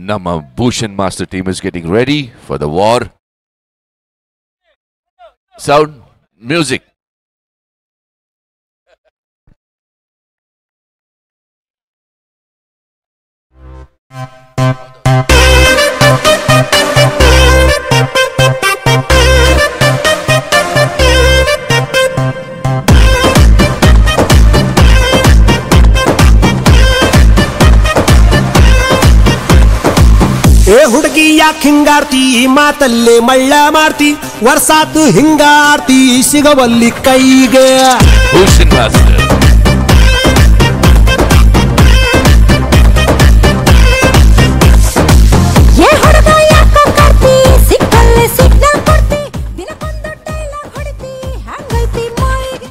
Nama Bhushan Master team is getting ready for the war. Sound, music. ए हुडगी याक ಹಿಂಗಾರ್ತಿ ಮಾತಲ್ಲೇ ಮಳ್ಳ ಮಾಡ್ತಿ ವರ್ಷಾತು ಹಿಂಗಾರ್ತಿ ಸಿಗವಲ್ಲಿ ಕೈಗೆ Bhushan Master. ये हुडगा ಯಾಕೋ ಕಾರ್ತಿ ಸಿಕ್ಕಲ್ಲೇ ಸಿಗ್ನಲ್ ಕೊಡ್ತಿ ದಿನಕ್ಕೊಂದು ಡೈಲಾಗ್ ಹೊಡಿತಿ ಹ್ಯಾಂಗೈತಿ ಮೈಗೆ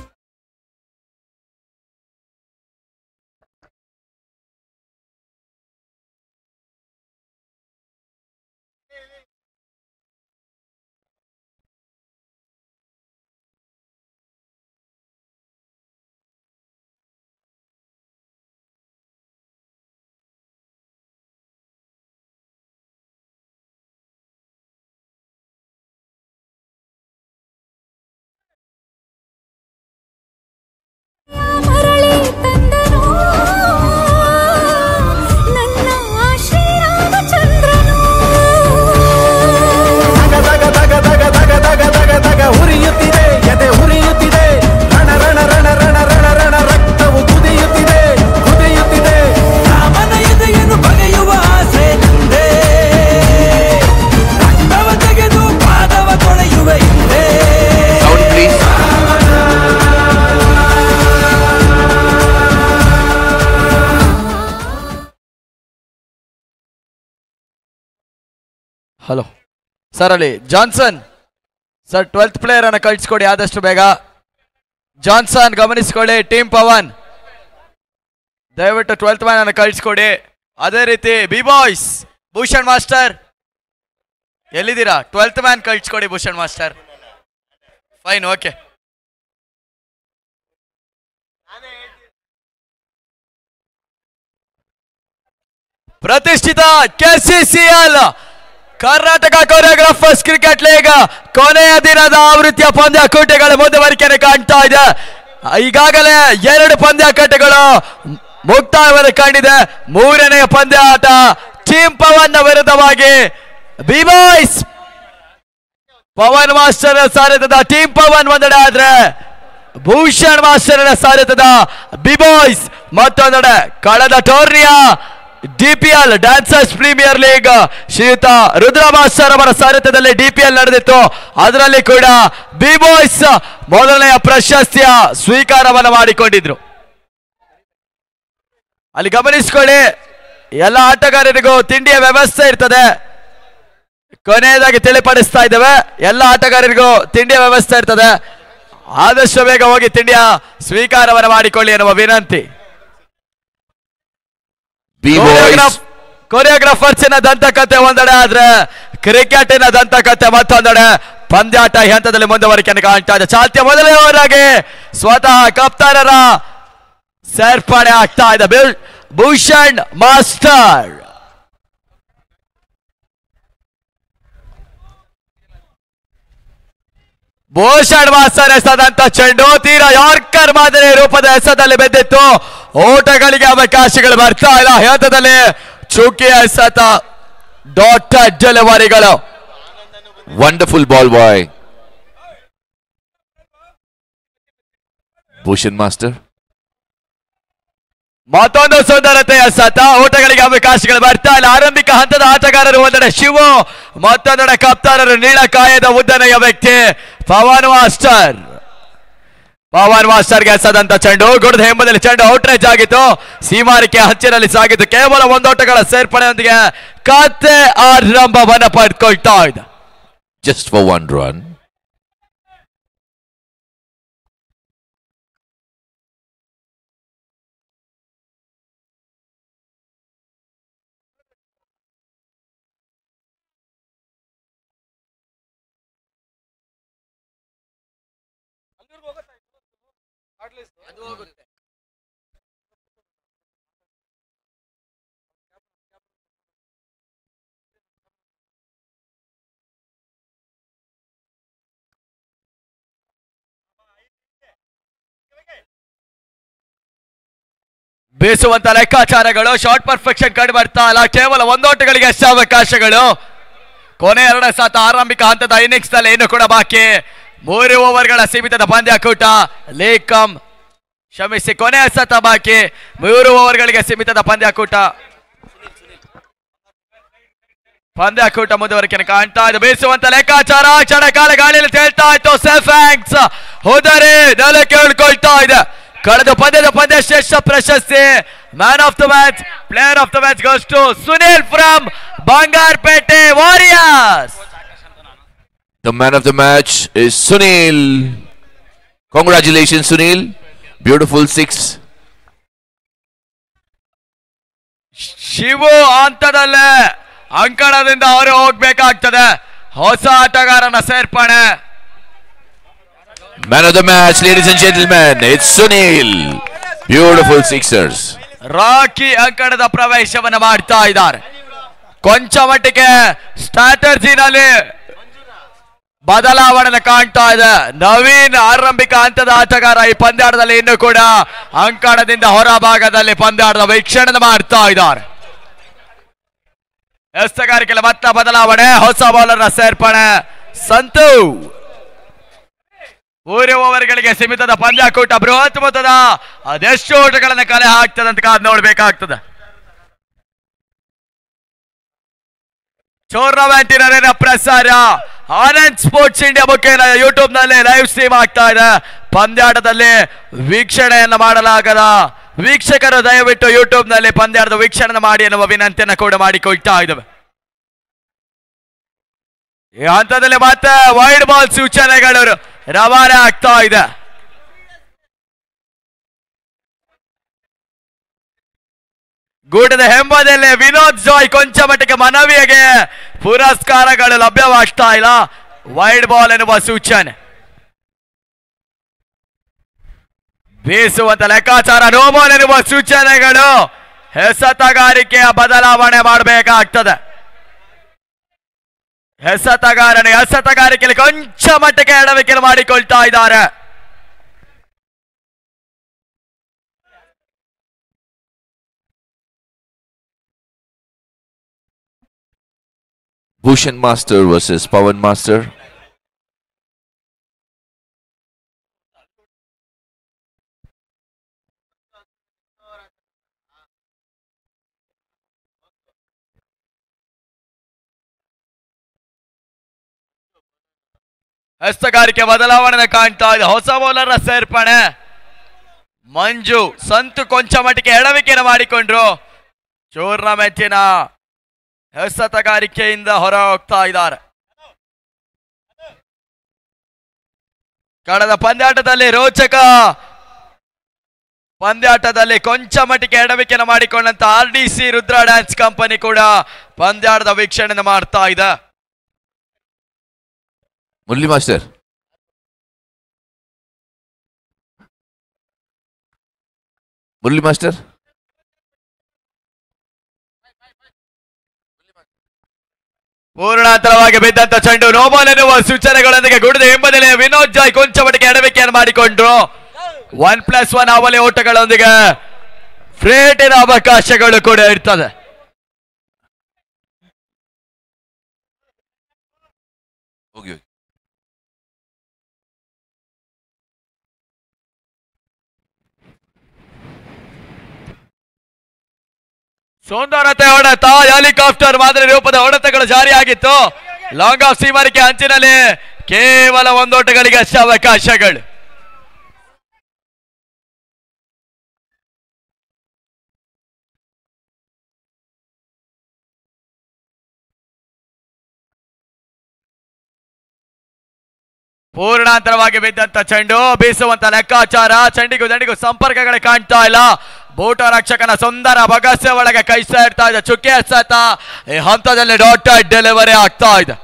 ಮರಳಿ ತಂದನು ನನ್ನ ಶ್ರೀರಾಮಚಂದ್ರನು ದಗ ದಗ ದಗ ದಗ ದಗ ದಗ ದಗ ದಗ ಹುರಿಯುತ್ತಿದೆ ಎದೆ ಹುರಿಯುತ್ತಿದೆ ರಣ ರಣ ರಣ ರಣ ರಣ ರಣ ರಕ್ತವು ಕುದಿಯುತ್ತಿದೆ ಕುದಿಯುತ್ತಿದೆ ರಾಮನ ಎದೆಯನ್ನು ಬಗೆಯುವ ಆಸೆ ನಂದೆ ರಕ್ತವ ತೆಗೆದು ಪಾದವ ತೊಳೆಯುವ ಹಿಂದೆ Sound, please. ಹಲೋ ಸರ್, ಅಲ್ಲಿ ಜಾನ್ಸನ್ ಸರ್ 12th ಪ್ಲೇಯರ್ ಅನ್ನ ಕಳಿಸ್ಕೊಡಿ ಆದಷ್ಟು ಬೇಗ. ಜಾನ್ಸನ್ ಗಮನಿಸ್ಕೊಳ್ಳಿ. ಟೀಮ್ ಪವನ್ ದಯವಿಟ್ಟು 12th ಮ್ಯಾನ್ ಅನ್ನ ಕಳಿಸ್ಕೊಡಿ. ಅದೇ ರೀತಿ ಬಿ ಬಾಯ್ಸ್ ಭೂಷಣ್ ಮಾಸ್ಟರ್ ಎಲ್ಲಿದ್ದೀರಾ? 12th ಮ್ಯಾನ್ ಕಳಿಸ್ಕೊಡಿ ಭೂಷಣ್ ಮಾಸ್ಟರ್. Fine, okay. ಪ್ರತಿಷ್ಠಿತ KCCL Karnataka choreographers cricket league ಕೊನೆಯ ದಿನದ ಆವೃತ್ತಿಯ ಪಂದ್ಯಾಕೂಟಗಳ ಮುಂದುವರಿಕೆಯನ್ನು ಕಾಣ್ತಾ ಇದೆ. ಈಗಾಗಲೇ 2 ಪಂದ್ಯಾಕೂಟಗಳು ಮುಕ್ತಾಯವನ್ನು ಕಂಡಿದೆ. 3ನೇ ಪಂದ್ಯಾಟ ಟೀಮ್ ಪವನ್ ವಿರುದ್ಧವಾಗಿ ಬಿ ಬಾಯ್ಸ್ ಪವನ್ ಮಾಸ್ಟರ್ ಸಾರಥ್ಯದ ಟೀಮ್ ಪವನ್ ಒಂದೆಡೆ ಆದ್ರೆ ಭೂಷಣ್ ಮಾಸ್ಟರ್ ಸಾರಥ್ಯದ ಬಿ ಬಾಯ್ಸ್ ಮತ್ತೊಂದೆಡೆ. ಕಳೆದ ಟೂರ್ನಿಯ DPL ಡ್ಯಾನ್ಸರ್ಸ್ ಪ್ರೀಮಿಯರ್ ಲೀಗ್ ಶ್ರೀಯುತ ರುದ್ರ ಮಾಸ್ಟರ್ ಅವರ ಸಾರಥ್ಯದಲ್ಲಿ DPL ನಡೆದಿತ್ತು. ಅದರಲ್ಲಿ ಕೂಡ ಬಿ ಬಾಯ್ಸ್ ಮೊದಲನೆಯ ಪ್ರಶಸ್ತಿಯ ಸ್ವೀಕಾರವನ್ನು ಮಾಡಿಕೊಂಡಿದ್ರು. ಅಲ್ಲಿ ಗಮನಿಸಿಕೊಳ್ಳಿ, ಎಲ್ಲ ಆಟಗಾರರಿಗೂ ತಿಂಡಿಯ ವ್ಯವಸ್ಥೆ ಇರ್ತದೆ. ಕೊನೆಯದಾಗಿ ತಿಳಿಪಡಿಸ್ತಾ ಇದ್ದೇವೆ, ಎಲ್ಲ ಆಟಗಾರರಿಗೂ ತಿಂಡಿಯ ವ್ಯವಸ್ಥೆ ಇರ್ತದೆ. ಆದಷ್ಟು ಬೇಗ ಹೋಗಿ ತಿಂಡಿಯ ಸ್ವೀಕಾರವನ್ನು ಮಾಡಿಕೊಳ್ಳಿ ಎನ್ನುವ ವಿನಂತಿ. B-boys. ಕೊರಿಯೋಗ್ರಾಫರ್ಸಿನ ದಂತಕತೆ ಒಂದೆಡೆ ಆದ್ರೆ ಕ್ರಿಕೆಟಿನ ದಂತಕತೆ ಮತ್ತೊಂದೆಡೆ. ಪಂದ್ಯಾಟ ಈ ಹಂತದಲ್ಲಿ ಮುಂದುವರಿಕೆಯನ್ನು ಕಾಣ್ತಾ ಇದೆ. ಚಾಲ್ತಿಯ ಮೊದಲನೇ ಓವರ್ಗೆ ಸ್ವತಃ ಕಪ್ತಾನರ ಸೇರ್ಪಡೆ ಆಗ್ತಾ ಇದೆ ಭೂಷಣ್ ಮಾಸ್ಟರ್. ಭೂಷಣ್ ಮಾಸ್ಟರ್ ಎಸೆದಂತ ಚೆಂಡು ತೀರಾ ಯಾರ್ಕರ್ ಮಾದರಿ ರೂಪದ ಎಸೆದಲ್ಲಿ ಬಿದ್ದಿತ್ತು. ಓಟಗಳಿಗೆ ಅವಕಾಶಗಳು ಬರ್ತಾ ಇಲ್ಲ. ಹಂತದಲ್ಲಿ ಚುಕ್ಕಿಯ ಎಸೆತ dotted ಡೆಲಿವರಿಗಳು. Wonderful ball boy. Bhushan Master. ಮತ್ತೊಂದು ಸುಂದರತೆಯ ಎಸೆತ. ಓಟಗಳಿಗೆ ಅವಕಾಶಗಳು ಬರ್ತಾ ಇಲ್ಲ. ಆರಂಭಿಕ ಹಂತದ ಆಟಗಾರರು ಒಂದೆಡೆ ಶಿವು, ಮತ್ತೊಂದೆಡೆ ಕಪ್ತಾನರು ನೀಳಕಾಯದ ಉದ್ದನೆಯ ವ್ಯಕ್ತಿ ಪವನ್ ಮಾಸ್ಟರ್. ಪವನ್ ಮಾಸ್ಟರ್ಗೆ ಎಸೆದಂತ ಚೆಂಡು ಗುಡ್ದ ಎಂಬುದಲ್ಲಿ ಚೆಂಡು ಔಟ್ರೇಜ್ ಆಗಿತ್ತು. ಸೀಮಾರಿಕೆ ಹಂಚಿನಲ್ಲಿ ಸಾಗಿತ್ತು. ಕೇವಲ 1 ಓಟಗಳ ಸೇರ್ಪಡೆಯೊಂದಿಗೆ ಕತೆ ಆರಂಭವನ್ನು ಪಡೆದುಕೊಳ್ತಾ ಇದೆ. Just for 1 run. ಬೀಸುವಂತ ಲೆಕ್ಕಾಚಾರಗಳು. ಶಾರ್ಟ್ ಪರ್ಫೆಕ್ಷನ್ ಕಂಡು ಬರ್ತಾ ಇಲ್ಲ, ಕೇವಲ ಒಂದೋಟಗಳಿಗೆ ಅಷ್ಟೇ ಅವಕಾಶಗಳು. ಕೊನೆ 2 ಸಾತ ಆರಂಭಿಕ ಹಂತದ ಇನ್ನಿಂಗ್ಸ್ ನಲ್ಲಿ ಇನ್ನು ಕೂಡ ಬಾಕಿ. 3 ಓವರ್ಗಳ ಸೀಮಿತದ ಪಂದ್ಯಾಕೂಟ. ಕ್ಷಮಿಸಿ, ಕೊನೆಯ ಸತ ಬಾಕಿ. 3 ಓವರ್ಗಳಿಗೆ ಸೀಮಿತದ ಪಂದ್ಯಾಕೂಟ ಮುಂದುವರಿಕೆ ಕಾಣ್ತಾ ಇದೆ. ಬೀಸುವಂತ ಲೆಕ್ಕಾಚಾರ ಕ್ಷಣ ಕಾಲ ಗಾಳಿಯಲ್ಲಿ ತೇಳ್ತಾ ಇತ್ತು. ಸೇಫ್ ಹ್ಯಾಂಡ್ಸ್ ಹೋದರೆ ನೆಲಕ್ಕೆ ಇಳ್ಕೊಳ್ತಾ ಇದೆ. ಕಳೆದ ಪಂದ್ಯ ಶ್ರೇಷ್ಠ ಪ್ರಶಸ್ತಿ man of the match, player of the match goes to Sunil from Bangarapete warriors. The man of the match is Sunil. Congratulations, Sunil. Beautiful 6. Shivu ಹಂತದಲ್ಲೇ ಅಂಕಣದಿಂದ ಹೊರ ಹೋಗ್ಬೇಕಾಗ್ತದೆ. ಹೊಸ ಆಟಗಾರನ ಸೇರ್ಪಣೆ. Man of the match, ladies and gentlemen, it's Sunil. Beautiful sixers. Rakhi ಅಂಕಣದ ಪ್ರವೇಶವನ್ನು ಮಾಡ್ತಾ ಇದ್ದಾರೆ. ಕೊಂಚ ಮಟ್ಟಿಗೆ ಸ್ಟ್ರಾಟಜಿನಲ್ಲಿ ಬದಲಾವಣೆ ಕಾಣ್ತಾ ಇದೆ. ನವೀನ್ ಆರಂಭಿಕ ಹಂತದ ಆಟಗಾರ ಈ ಪಂದ್ಯಾಟದಲ್ಲಿ ಇನ್ನು ಕೂಡ ಅಂಕಣದಿಂದ ಹೊರಭಾಗದಲ್ಲಿ ಪಂದ್ಯಾಟದ ವೀಕ್ಷಣೆ ಮಾಡ್ತಾ ಇದ್ದಾರೆ. ಎಸ್ತಗಾರಿಕೆಯಲ್ಲಿ ಮತ್ತೆ ಬದಲಾವಣೆ, ಹೊಸ ಬೌಲರ್ನ ಸೇರ್ಪಣೆ. ಸಂತು 3 ಓವರ್ಗಳಿಗೆ ಸೀಮಿತದ ಪಂದ್ಯಾಕೂಟ. ಬೃಹತ್ ಮೊತ್ತದ ಅದೆಷ್ಟು ಓಟಗಳನ್ನು ಕಲೆ ಹಾಕ್ತದೆ ಅಂತ ಕಾದು ನೋಡ್ಬೇಕಾಗ್ತದೆ. ಟೂರ್ನಮೆಂಟಿನ ಪ್ರಸಾರ ಆನಂದ್ ಸ್ಪೋರ್ಟ್ಸ್ ಇಂಡಿಯಾ ಮುಖೇನ ಯೂಟ್ಯೂಬ್ ನಲ್ಲಿ ಲೈವ್ ಸ್ಟ್ರೀಮ್ ಆಗ್ತಾ ಇದೆ. ಪಂದ್ಯಾಟದಲ್ಲಿ ವೀಕ್ಷಣೆಯನ್ನ ಮಾಡಲಾಗದ ವೀಕ್ಷಕರು ದಯವಿಟ್ಟು ಯೂಟ್ಯೂಬ್ ನಲ್ಲಿ ಪಂದ್ಯಾಟದ ವೀಕ್ಷಣೆ ಮಾಡಿ ಎನ್ನುವ ವಿನಂತಿಯನ್ನು ಕೂಡ ಮಾಡಿಕೊಳ್ತಾ ಇದ್ದೇವೆ. ಈ ಹಂತದಲ್ಲಿ ಮತ್ತೆ ವೈಡ್ ಬಾಲ್ ಸೂಚನೆಗಳು ರವಾನೆ ಆಗ್ತಾ ಇದೆ. ಗೂಟದ ಹೆಂಬದಲ್ಲಿ ವಿನೋದ್ ಜಾಯ್ ಕೊಂಚ ಮಟ್ಟಿಗೆ ಮನವಿಗೆ ಪುರಸ್ಕಾರಗಳು ಲಭ್ಯವಾಗ್ತಾ ಇಲ್ಲ. ವೈಡ್ ಬಾಲ್ ಎನ್ನುವ ಸೂಚನೆ. ಬೀಸುವಂತ ಲೆಕ್ಕಾಚಾರ, ನೋ ಬಾಲ್ ಎನ್ನುವ ಸೂಚನೆಗಳು. ಎಸೆತಗಾರಿಕೆಯ ಬದಲಾವಣೆ ಮಾಡಬೇಕಾಗ್ತದೆ. ಎಸೆತಗಾರಿಕೆಯಲ್ಲಿ ಕೊಂಚ ಮಟ್ಟಿಗೆ ಎಡವಿಕೆ ಮಾಡಿಕೊಳ್ತಾ ಇದ್ದಾರೆ. Bhushan Master versus Pawan Master. ಹಸ್ತಗಾರಿಕೆ ಬದಲಾವಣೆ ಕಾಣ್ತಾ ಇದೆ. ಹೊಸ ಬೌಲರ್ನ ಸೇರ್ಪಣೆ. ಮಂಜು ಸಂತು ಕೊಂಚ ಮಟ್ಟಿಗೆ ಎಡವಿಕೆಯನ್ನು ಮಾಡಿಕೊಂಡ್ರು. ಟೂರ್ನಮೆಂಟಿನ ಎಸೆತಗಾರಿಕೆಯಿಂದ ಹೊರ ಹೋಗ್ತಾ ಇದ್ದಾರೆ. ಕಳೆದ ಪಂದ್ಯಾಟದಲ್ಲಿ ರೋಚಕ ಪಂದ್ಯಾಟದಲ್ಲಿ ಕೊಂಚ ಮಟ್ಟಿಗೆ ಎಡವಿಕೆಯನ್ನು ಮಾಡಿಕೊಂಡಂತ RDC ರುದ್ರ ಡ್ಯಾನ್ಸ್ ಕಂಪನಿ ಕೂಡ ಪಂದ್ಯಾಟದ ವೀಕ್ಷಣೆ ಮಾಡ್ತಾ ಇದೆ. Murli Master. Murli Master. ಪೂರ್ಣಾಂತರವಾಗಿ ಬಿದ್ದಂತ ಚೆಂಡು. ನೋಬಾಲ್ ಎನ್ನುವ ಸೂಚನೆಗಳೊಂದಿಗೆ ಗುಡಿದ ಹಿಂಬದಿಯಲ್ಲಿ ವಿನೋದ್ ಜಾಯ್ ಕೊಂಚ ಮಟ್ಟಿಗೆ ಎಡವಿಕೆಯನ್ನು ಮಾಡಿಕೊಂಡ್ರು. 1+1 ಅವಲಿ ಓಟಗಳೊಂದಿಗೆ ಫ್ರೇಟಿನ ಅವಕಾಶಗಳು ಕೂಡ ಇರ್ತದೆ. ಸುಂದರತೆ ಹೊಡೆತ, ಹೆಲಿಕಾಪ್ಟರ್ ಮಾದರಿ ರೂಪದ ಹೊಡೆತಗಳು ಜಾರಿಯಾಗಿತ್ತು. ಲಾಂಗ್ ಆಫ್ ಸೀಮರಿಕೆ ಅಂಚಿನಲ್ಲಿ ಕೇವಲ 1 ಓಟಗಳಿಗೆ ಅಷ್ಟೇ ಅವಕಾಶಗಳು. ಪೂರ್ಣಾಂತರವಾಗಿ ಬಿದ್ದಂತ ಚೆಂಡು. ಬೀಸುವಂತ ಲೆಕ್ಕಾಚಾರ. ಚೆಂಡಿಗೂ ದಂಡಿಗೂ ಸಂಪರ್ಕಗಳೇ ಕಾಣ್ತಾ ಇಲ್ಲ. ಬೂಟ ರಕ್ಷಕನ ಸುಂದರ ಬಗಸೆ ಒಳಗೆ ಕೈ ಸೇರ್ತಾ ಇದೆ. ಚುಕ್ಕೆ ಎಸೆತ ಈ ಹಂತದಲ್ಲಿ ಡಾಟೆಡ್ ಡೆಲಿವರಿ ಆಗ್ತಾ ಇದೆ.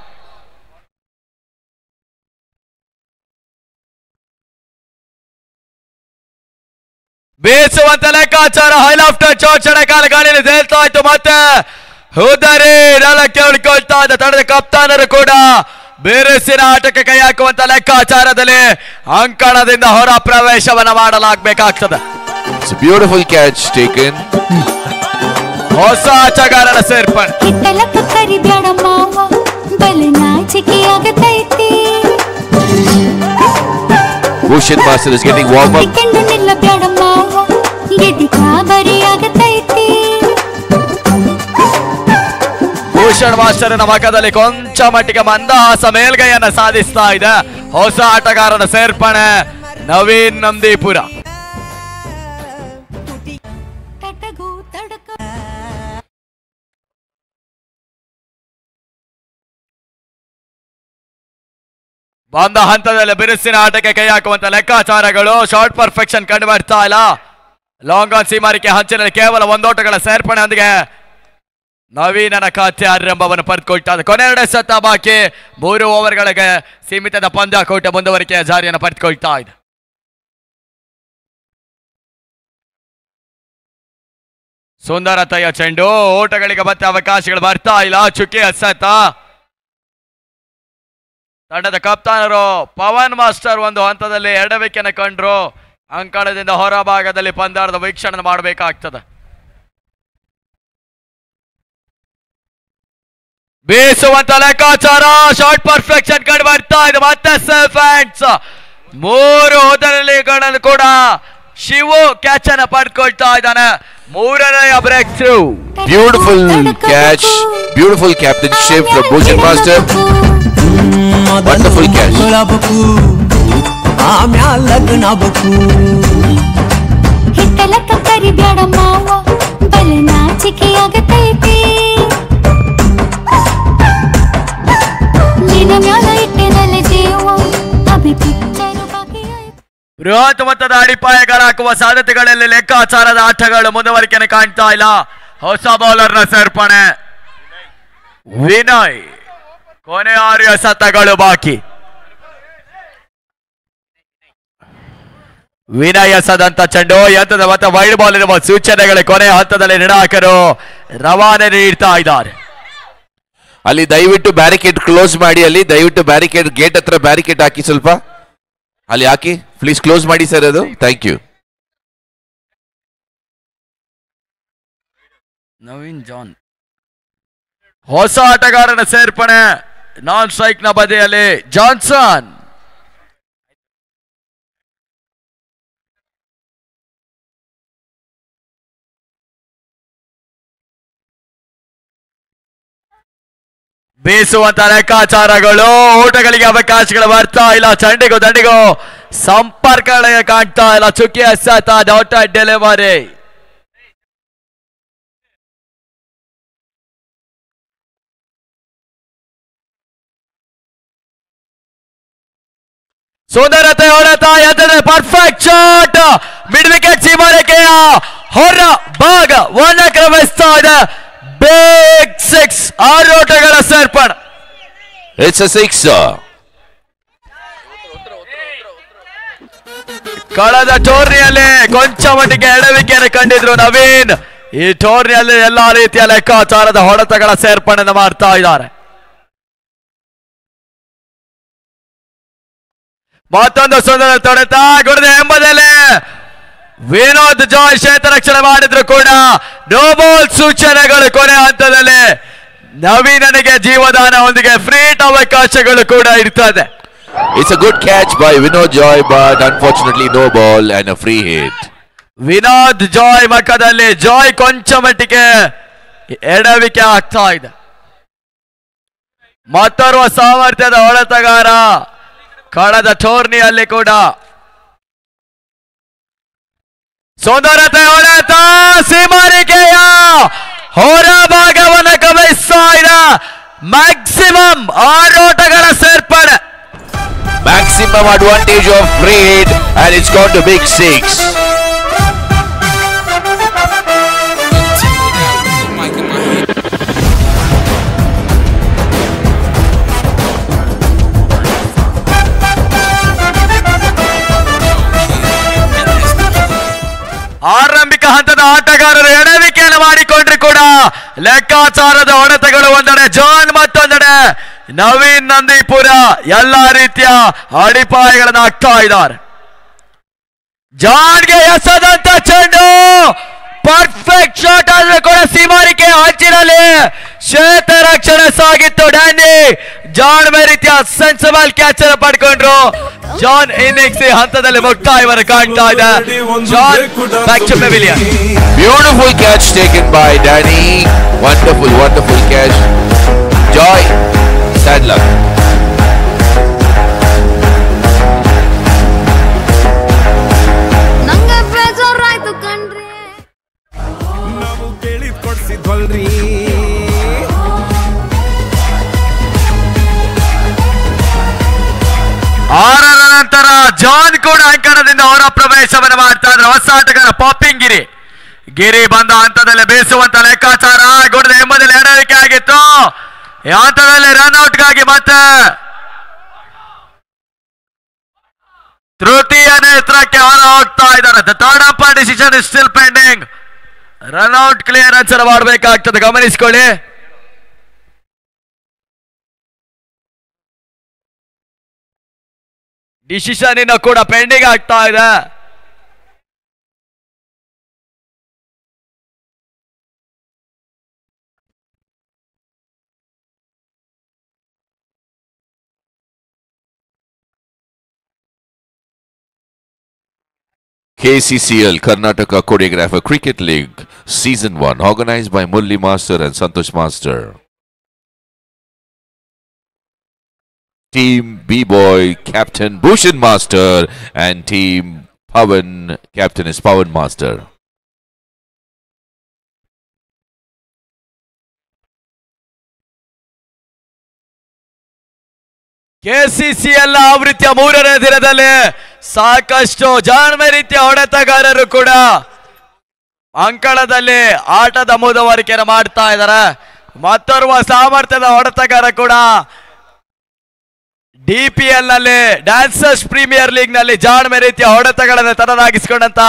ಬೀಸುವಂತ ಲೆಕ್ಕಾಚಾರ. ಹೈಲಾಫ್ ಟಚ್ ಚಡಕಾಲ ಗಾಳಿಯಲ್ಲಿ ತೇಲ್ತಾ ಇತ್ತು. ಮತ್ತೆ ಹೋದರೆ ನೆಲಕ್ಕೆ ಉಳ್ಕೊಳ್ತಾ ಇದೆ. ತಡೆದ ಕಪ್ತಾನರು ಕೂಡ ಬೇರೆಸಿನ ಆಟಕ್ಕೆ ಕೈ ಹಾಕುವಂತ ಲೆಕ್ಕಾಚಾರದಲ್ಲಿ ಅಂಕಣದಿಂದ ಹೊರ ಪ್ರವೇಶವನ್ನ ಮಾಡಲಾಗಬೇಕಾಗ್ತದೆ. It's a beautiful catch taken. ಹೊಸ ಆಟಗಾರರ ಸೇರ್ಪಡೆ. ಹಿಟ್ಟಲಕ್ಕ ಕರಿಬ್ಯಾಡ ಮಾವ ಬಲ ನಾಚಿಕೆ ಆಗತೈತಿ. Bhushan Master is getting warm up. ಕೆಂಡು ನಿಲ್ಲ ಬ್ಯಾಡ ಮಾವ ಎದಿ ಕಾಬರಿ ಆಗತೈತಿ. ಭೂಷಣ್ ಮಾಸ್ಟರ್ನ ಮಖದಲ್ಲಿ ಕೊಂಚ ಮಟ್ಟಿಗೆ ಮಂದಹಾಸ ಮೇಲ್ಗೈಯನ್ನ ಸಾಧಿಸ್ತಾ ಇದೆ. ಹೊಸ ಆಟಗಾರನ ಸೇರ್ಪಣೆ ನವೀನ್ ನಂದೀಪುರ. ತಟಗೂ ತಡಕ ಬಂದ ಹಂತದಲ್ಲಿ ಬಿರುಸಿನ ಆಟಕ್ಕೆ ಕೈ ಹಾಕುವಂತ ಲೆಕ್ಕಾಚಾರಗಳು. ಶಾರ್ಟ್ ಪರ್ಫೆಕ್ಷನ್ ಕಂಡು ಬರ್ತಾ ಇಲ್ಲ. ಲಾಂಗ್ ಆನ್ ಸೀಮಾರಿಕೆ ಹಂಚಿನಲ್ಲಿ ಕೇವಲ ಒಂದೋಟಗಳ ಸೇರ್ಪಣೆಯೊಂದಿಗೆ ನವೀನನ ಖಾತೆ ಆರಂಭವನ್ನು ಪಡೆದುಕೊಳ್ತಾ ಇದೆ. ಕೊನೆ 2 ಸತ ಬಾಕಿ. 3 ಓವರ್ಗಳಿಗೆ ಸೀಮಿತದ ಪಂದ್ಯಾಕೂಟ ಮುಂದುವರಿಕೆಯ ಜಾರಿಯನ್ನು ಪಡೆದುಕೊಳ್ತಾ ಇದೆ. ಸುಂದರತೆಯ ಚೆಂಡು. ಓಟಗಳಿಗೆ ಮತ್ತೆ ಅವಕಾಶಗಳು ಬರ್ತಾ ಇಲ್ಲ. ಚುಕ್ಕಿ ಎಸೆತ. ತಂಡದ ಕಪ್ತಾನರು ಪವನ್ ಮಾಸ್ಟರ್ ಒಂದು ಹಂತದಲ್ಲಿ ಎಡವಿಕೆಯನ್ನು ಕಂಡ್ರು. ಅಂಕಣದಿಂದ ಹೊರಭಾಗದಲ್ಲಿ ಪಂದ್ಯಾಟದ ವೀಕ್ಷಣೆ ಮಾಡಬೇಕಾಗ್ತದೆ. ಬೀಸುವಂತ ಲೆಕ್ಕಾಚಾರ. ಶಾರ್ಟ್ ಪರ್ಫೆಕ್ಷನ್ ಕಂಡು ಬರ್ತಾ ಇದೆ. ಮತ್ತೆ ಸೆಲ್ಫ್ ಹ್ಯಾಂಡ್ಸ್. 3 ಹೋದಲ್ಲಿಗಳನ್ನು ಕೂಡ ಶಿವು ಕ್ಯಾಚ್ ಅನ್ನು ಪಡ್ಕೊಳ್ತಾ ಇದ್ದಾನೆ. 3ನೇ breakthrough. Beautiful catch. Beautiful captainship from Bhushan Master. Wonderful catch. ಹಿಟ್ಟಲಕ್ಕ ಕರಿಬ್ಯಾಡ ಮಾವ ಬಲ ನಾಚಿಕೆ ಆಗತೈತಿ. ನಿನ್ನ ಮ್ಯಾಲ ಇಟ್ಟೆನಲ್ಲ ಜೀವ ಅಭಿ ಪಿಕ್ಚರ್ ಬಾಕಿ ಆಯ್ತು. ಬೃಹತ್ ಮೊತ್ತದ ಅಡಿಪಾಯಗಳು ಹಾಕುವ ಸಾಧ್ಯತೆಗಳಲ್ಲಿ ಲೆಕ್ಕಾಚಾರದ ಆಟಗಳು ಮುಂದುವರಿಕೆಯನ್ನು ಕಾಣ್ತಾ ಇಲ್ಲ. ಹೊಸ ಬೌಲರ್ನ ಸೇರ್ಪಣೆ ವಿನಯ್. ಕೊನೆ 6 ಎಸೆತಗಳು ಬಾಕಿ. ವಿನಯ್ ಎಸೆದಂತ ಚೆಂಡು ಎತ್ತದ ಮತ್ತೆ ವೈಡ್ ಬಾಲ್ ಇರುವ ಸೂಚನೆಗಳು ಕೊನೆ ಹಂತದಲ್ಲಿ ನಿರ್ಣಾಯಕರು ರವಾನೆ ನೀಡ್ತಾ ಇದ್ದಾರೆ. ಅಲ್ಲಿ ದಯವಿಟ್ಟು ಬ್ಯಾರಿಕೇಡ್ ಕ್ಲೋಸ್ ಮಾಡಿ. ಅಲ್ಲಿ ದಯವಿಟ್ಟು ಬ್ಯಾರಿಕೇಡ್ ಗೇಟ್ ಹತ್ರ ಬ್ಯಾರಿಕೇಡ್ ಹಾಕಿ. ಸ್ವಲ್ಪ ಅಲ್ಲಿ ಹಾಕಿ ಪ್ಲೀಸ್. ಕ್ಲೋಸ್ ಮಾಡಿ ಸರ್ ಅದು. Thank you. ನವೀನ್ ಜಾನ್ ಹೊಸ ಆಟಗಾರನ ಸೇರ್ಪಣೆ. ನಾನ್ ಸ್ಟ್ರೈಕ್ ನ ಬದಿಯಲ್ಲಿ ಜಾನ್ಸನ್. ಬೀಸುವಂತ ಲೆಕ್ಕಾಚಾರಗಳು. ಓಟಗಳಿಗೆ ಅವಕಾಶಗಳು ಬರ್ತಾ ಇಲ್ಲ. ಚಂಡಿಗೂ ದಂಡಿಗೂ ಸಂಪರ್ಕಗಳಿಗೆ ಕಾಣ್ತಾ ಇಲ್ಲ. ಚುಕ್ಕಿ ಎಸೆತ. Dot delivery. ಸುಂದರತೆ ಹೊಡೆತ ಎತ್ತದೆ. Perfect shot. ಮಿಡ್ ವಿಕೆಟ್ ಸೀಮಾರೇಖೆಯ ಹೊರ ಭಾಗವನ್ನು ಕ್ರಮಿಸ್ತಾ ಇದೆ. ಬಿಗ್ 6. 6 ಓಟಗಳ ಸೇರ್ಪಡೆ. It's a 6. ಕಳೆದ ಟೂರ್ನಿಯಲ್ಲಿ ಕೊಂಚ ಮಟ್ಟಿಗೆ ಎಡವಿಕೆಯನ್ನು ಕಂಡಿದ್ರು ನವೀನ್. ಈ ಟೂರ್ನಿಯಲ್ಲಿ ಎಲ್ಲಾ ರೀತಿಯ ಲೆಕ್ಕಾಚಾರದ ಹೊಡೆತಗಳ ಸೇರ್ಪಡೆಯನ್ನು ಮಾಡ್ತಾ ಇದ್ದಾರೆ. ಮತ್ತೊಂದು ಸುಂದರ ತೊಡೆತ. ಗುಡದ ಎಂಬುದಲ್ಲೇ ವಿನೋದ್ ಜಾಯ್ ಕ್ಷೇತ್ರರಕ್ಷಣೆ ಮಾಡಿದ್ರು ಕೂಡ ನೋ ಬಾಲ್ ಸೂಚನೆಗಳು ಕೊನೆ ಹಂತದಲ್ಲಿ ನವೀನನಿಗೆ ಜೀವದಾನ ಒಂದಿಗೆ ಫ್ರೀ ಅವಕಾಶಗಳು ಕೂಡ ಇರ್ತದೆ. It's a good catch by Vinod Joy, but unfortunately no ball and a free hit. Vinod Joy ಮಕ್ಕದಲ್ಲಿ Joy ಕೊಂಚ ಮಟ್ಟಿಗೆ ಎಡವಿಕೆ ಆಗ್ತಾ ಇದೆ. ಮತ್ತೋರ್ವ ಸಾಮರ್ಥ್ಯದ ಹೊಡೆತಗಾರ ಕಳೆದ ಟೂರ್ನಿಯಲ್ಲಿ ಕೂಡ. ಸುಂದರತೆ ಹೊಡೆತ. ಸೀಮಾರಿಕೆಯ ಹೊರ ಭಾಗವನ್ನು ಗಮನಿಸ್ತಾ ಇದೆ. ಮ್ಯಾಕ್ಸಿಮಮ್ 6 ಓಟಗಳ ಸೇರ್ಪಡೆ. Maximum advantage of free hit and it's gone to big 6. ಆರಂಭಿಕ ಹಂತದ ಆಟಗಾರರು ಎಡವಿಕೆಯನ್ನು ಮಾಡಿಕೊಂಡ್ರು ಕೂಡ ಲೆಕ್ಕಾಚಾರದ ಹೊಡೆತಗಳು ಒಂದೆಡೆ ಜಾನ್ ಮತ್ತೊಂದೆಡೆ ನವೀನ್ ನಂದೀಪುರ ಎಲ್ಲಾ ರೀತಿಯ ಅಡಿಪಾಯಗಳನ್ನು ಹಾಕ್ತಾ ಇದ್ದಾರೆ. ಜಾನ್ಗೆ ಎಸೆದಂತ ಚೆಂಡು ಪರ್ಫೆಕ್ಟ್ ಶಾಟ್ ಆದ್ರೆ ಕೂಡ ಸೀಮಾರಿಕೆ ಅಂಚಿನಲ್ಲಿ ಶ್ವೇತ ರಕ್ಷಣೆ ಸಾಗಿತ್ತು. ಡ್ಯಾನಿ ಜಾನ್ ರೀತಿಯ ಸೆನ್ಸಬಲ್ ಕ್ಯಾಚ್ ಅನ್ನು ಪಡ್ಕೊಂಡ್ರು. ಜಾನ್ ಇನ್ನಿಂಗ್ಸ್ ಹಂತದಲ್ಲಿ ಮುಕ್ತಾಯವನ್ನು ಕಾಣ್ತಾ ಇದೆ. John back to pavilion. Beautiful catch taken by Danny. Wonderful catch. Joy, sad luck. ನಂಗೆ ಬೇಜಾರಾಯ್ತು ಕಣ್ರಿ. ನಾವು ಕೇಳಿದ್ ಕೊಡ್ಸಿದ್ವಲ್ರಿ. ಆರರ ನಂತರ ಜಾನ್ ಕೂಡ ಅಂಕಣದಿಂದ ಹೊರ ಪ್ರವೇಶವನ್ನು ಮಾಡ್ತಾ ಇದ್ರು. ಹೊಸ ಆಟಗಾರ ಪಾಪಿಂಗ್ ಗಿರಿ ಬಂದ ಹಂತದಲ್ಲಿ ಬೇಸುವಂತ ಲೆಕ್ಕಾಚಾರ ಗುಡದ ಎಂಬುದಲ್ಲಿ ಎಡವಿಕೆ ಆಗಿತ್ತು. ಈ ಹಂತದಲ್ಲಿ ರನ್ಔಟ್ಗಾಗಿ ಮತ್ತೆ ತೃತೀಯ ನೇತ್ರಕ್ಕೆ ಹೊರ ಹೋಗ್ತಾ ಇದ್ದಾರೆ. The third umpire decision is still pending. Run out clearance ಮಾಡಬೇಕಾಗ್ತದೆ, ಗಮನಿಸಿಕೊಳ್ಳಿ. ಡಿಸಿಷನ್ ಇನ್ನು ಕೂಡ ಪೆಂಡಿಂಗ್ ಆಗ್ತಾ ಇದೆ. KCCL Karnataka Choreographer Cricket League Season 1 organized by Murli Master and Santosh Master. Team B-Boy Captain Bhushan Master and Team Pawan Captain is Pawan Master. KCCL ಆವೃತ್ತಿಯ ಮೂರನೇ ದಿನದಲ್ಲಿ ಸಾಕಷ್ಟು ಜಾಣ್ಮೆ ರೀತಿಯ ಹೊಡೆತಗಾರರು ಕೂಡ ಅಂಕಣದಲ್ಲಿ ಆಟದ ಮುಂದುವರಿಕೆಯನ್ನು ಮಾಡ್ತಾ ಇದ್ದಾರೆ. ಮತ್ತೋರ್ವ ಸಾಮರ್ಥ್ಯದ ಹೊಡೆತಗಾರ ಕೂಡ DPL ನಲ್ಲಿ ಡ್ಯಾನ್ಸರ್ಸ್ ಪ್ರೀಮಿಯರ್ ಲೀಗ್ ನಲ್ಲಿ ಜಾಣ್ಮೆ ರೀತಿಯ ಹೊಡೆತಗಳನ್ನು ತನ್ನದಾಗಿಸಿಕೊಂಡಂತ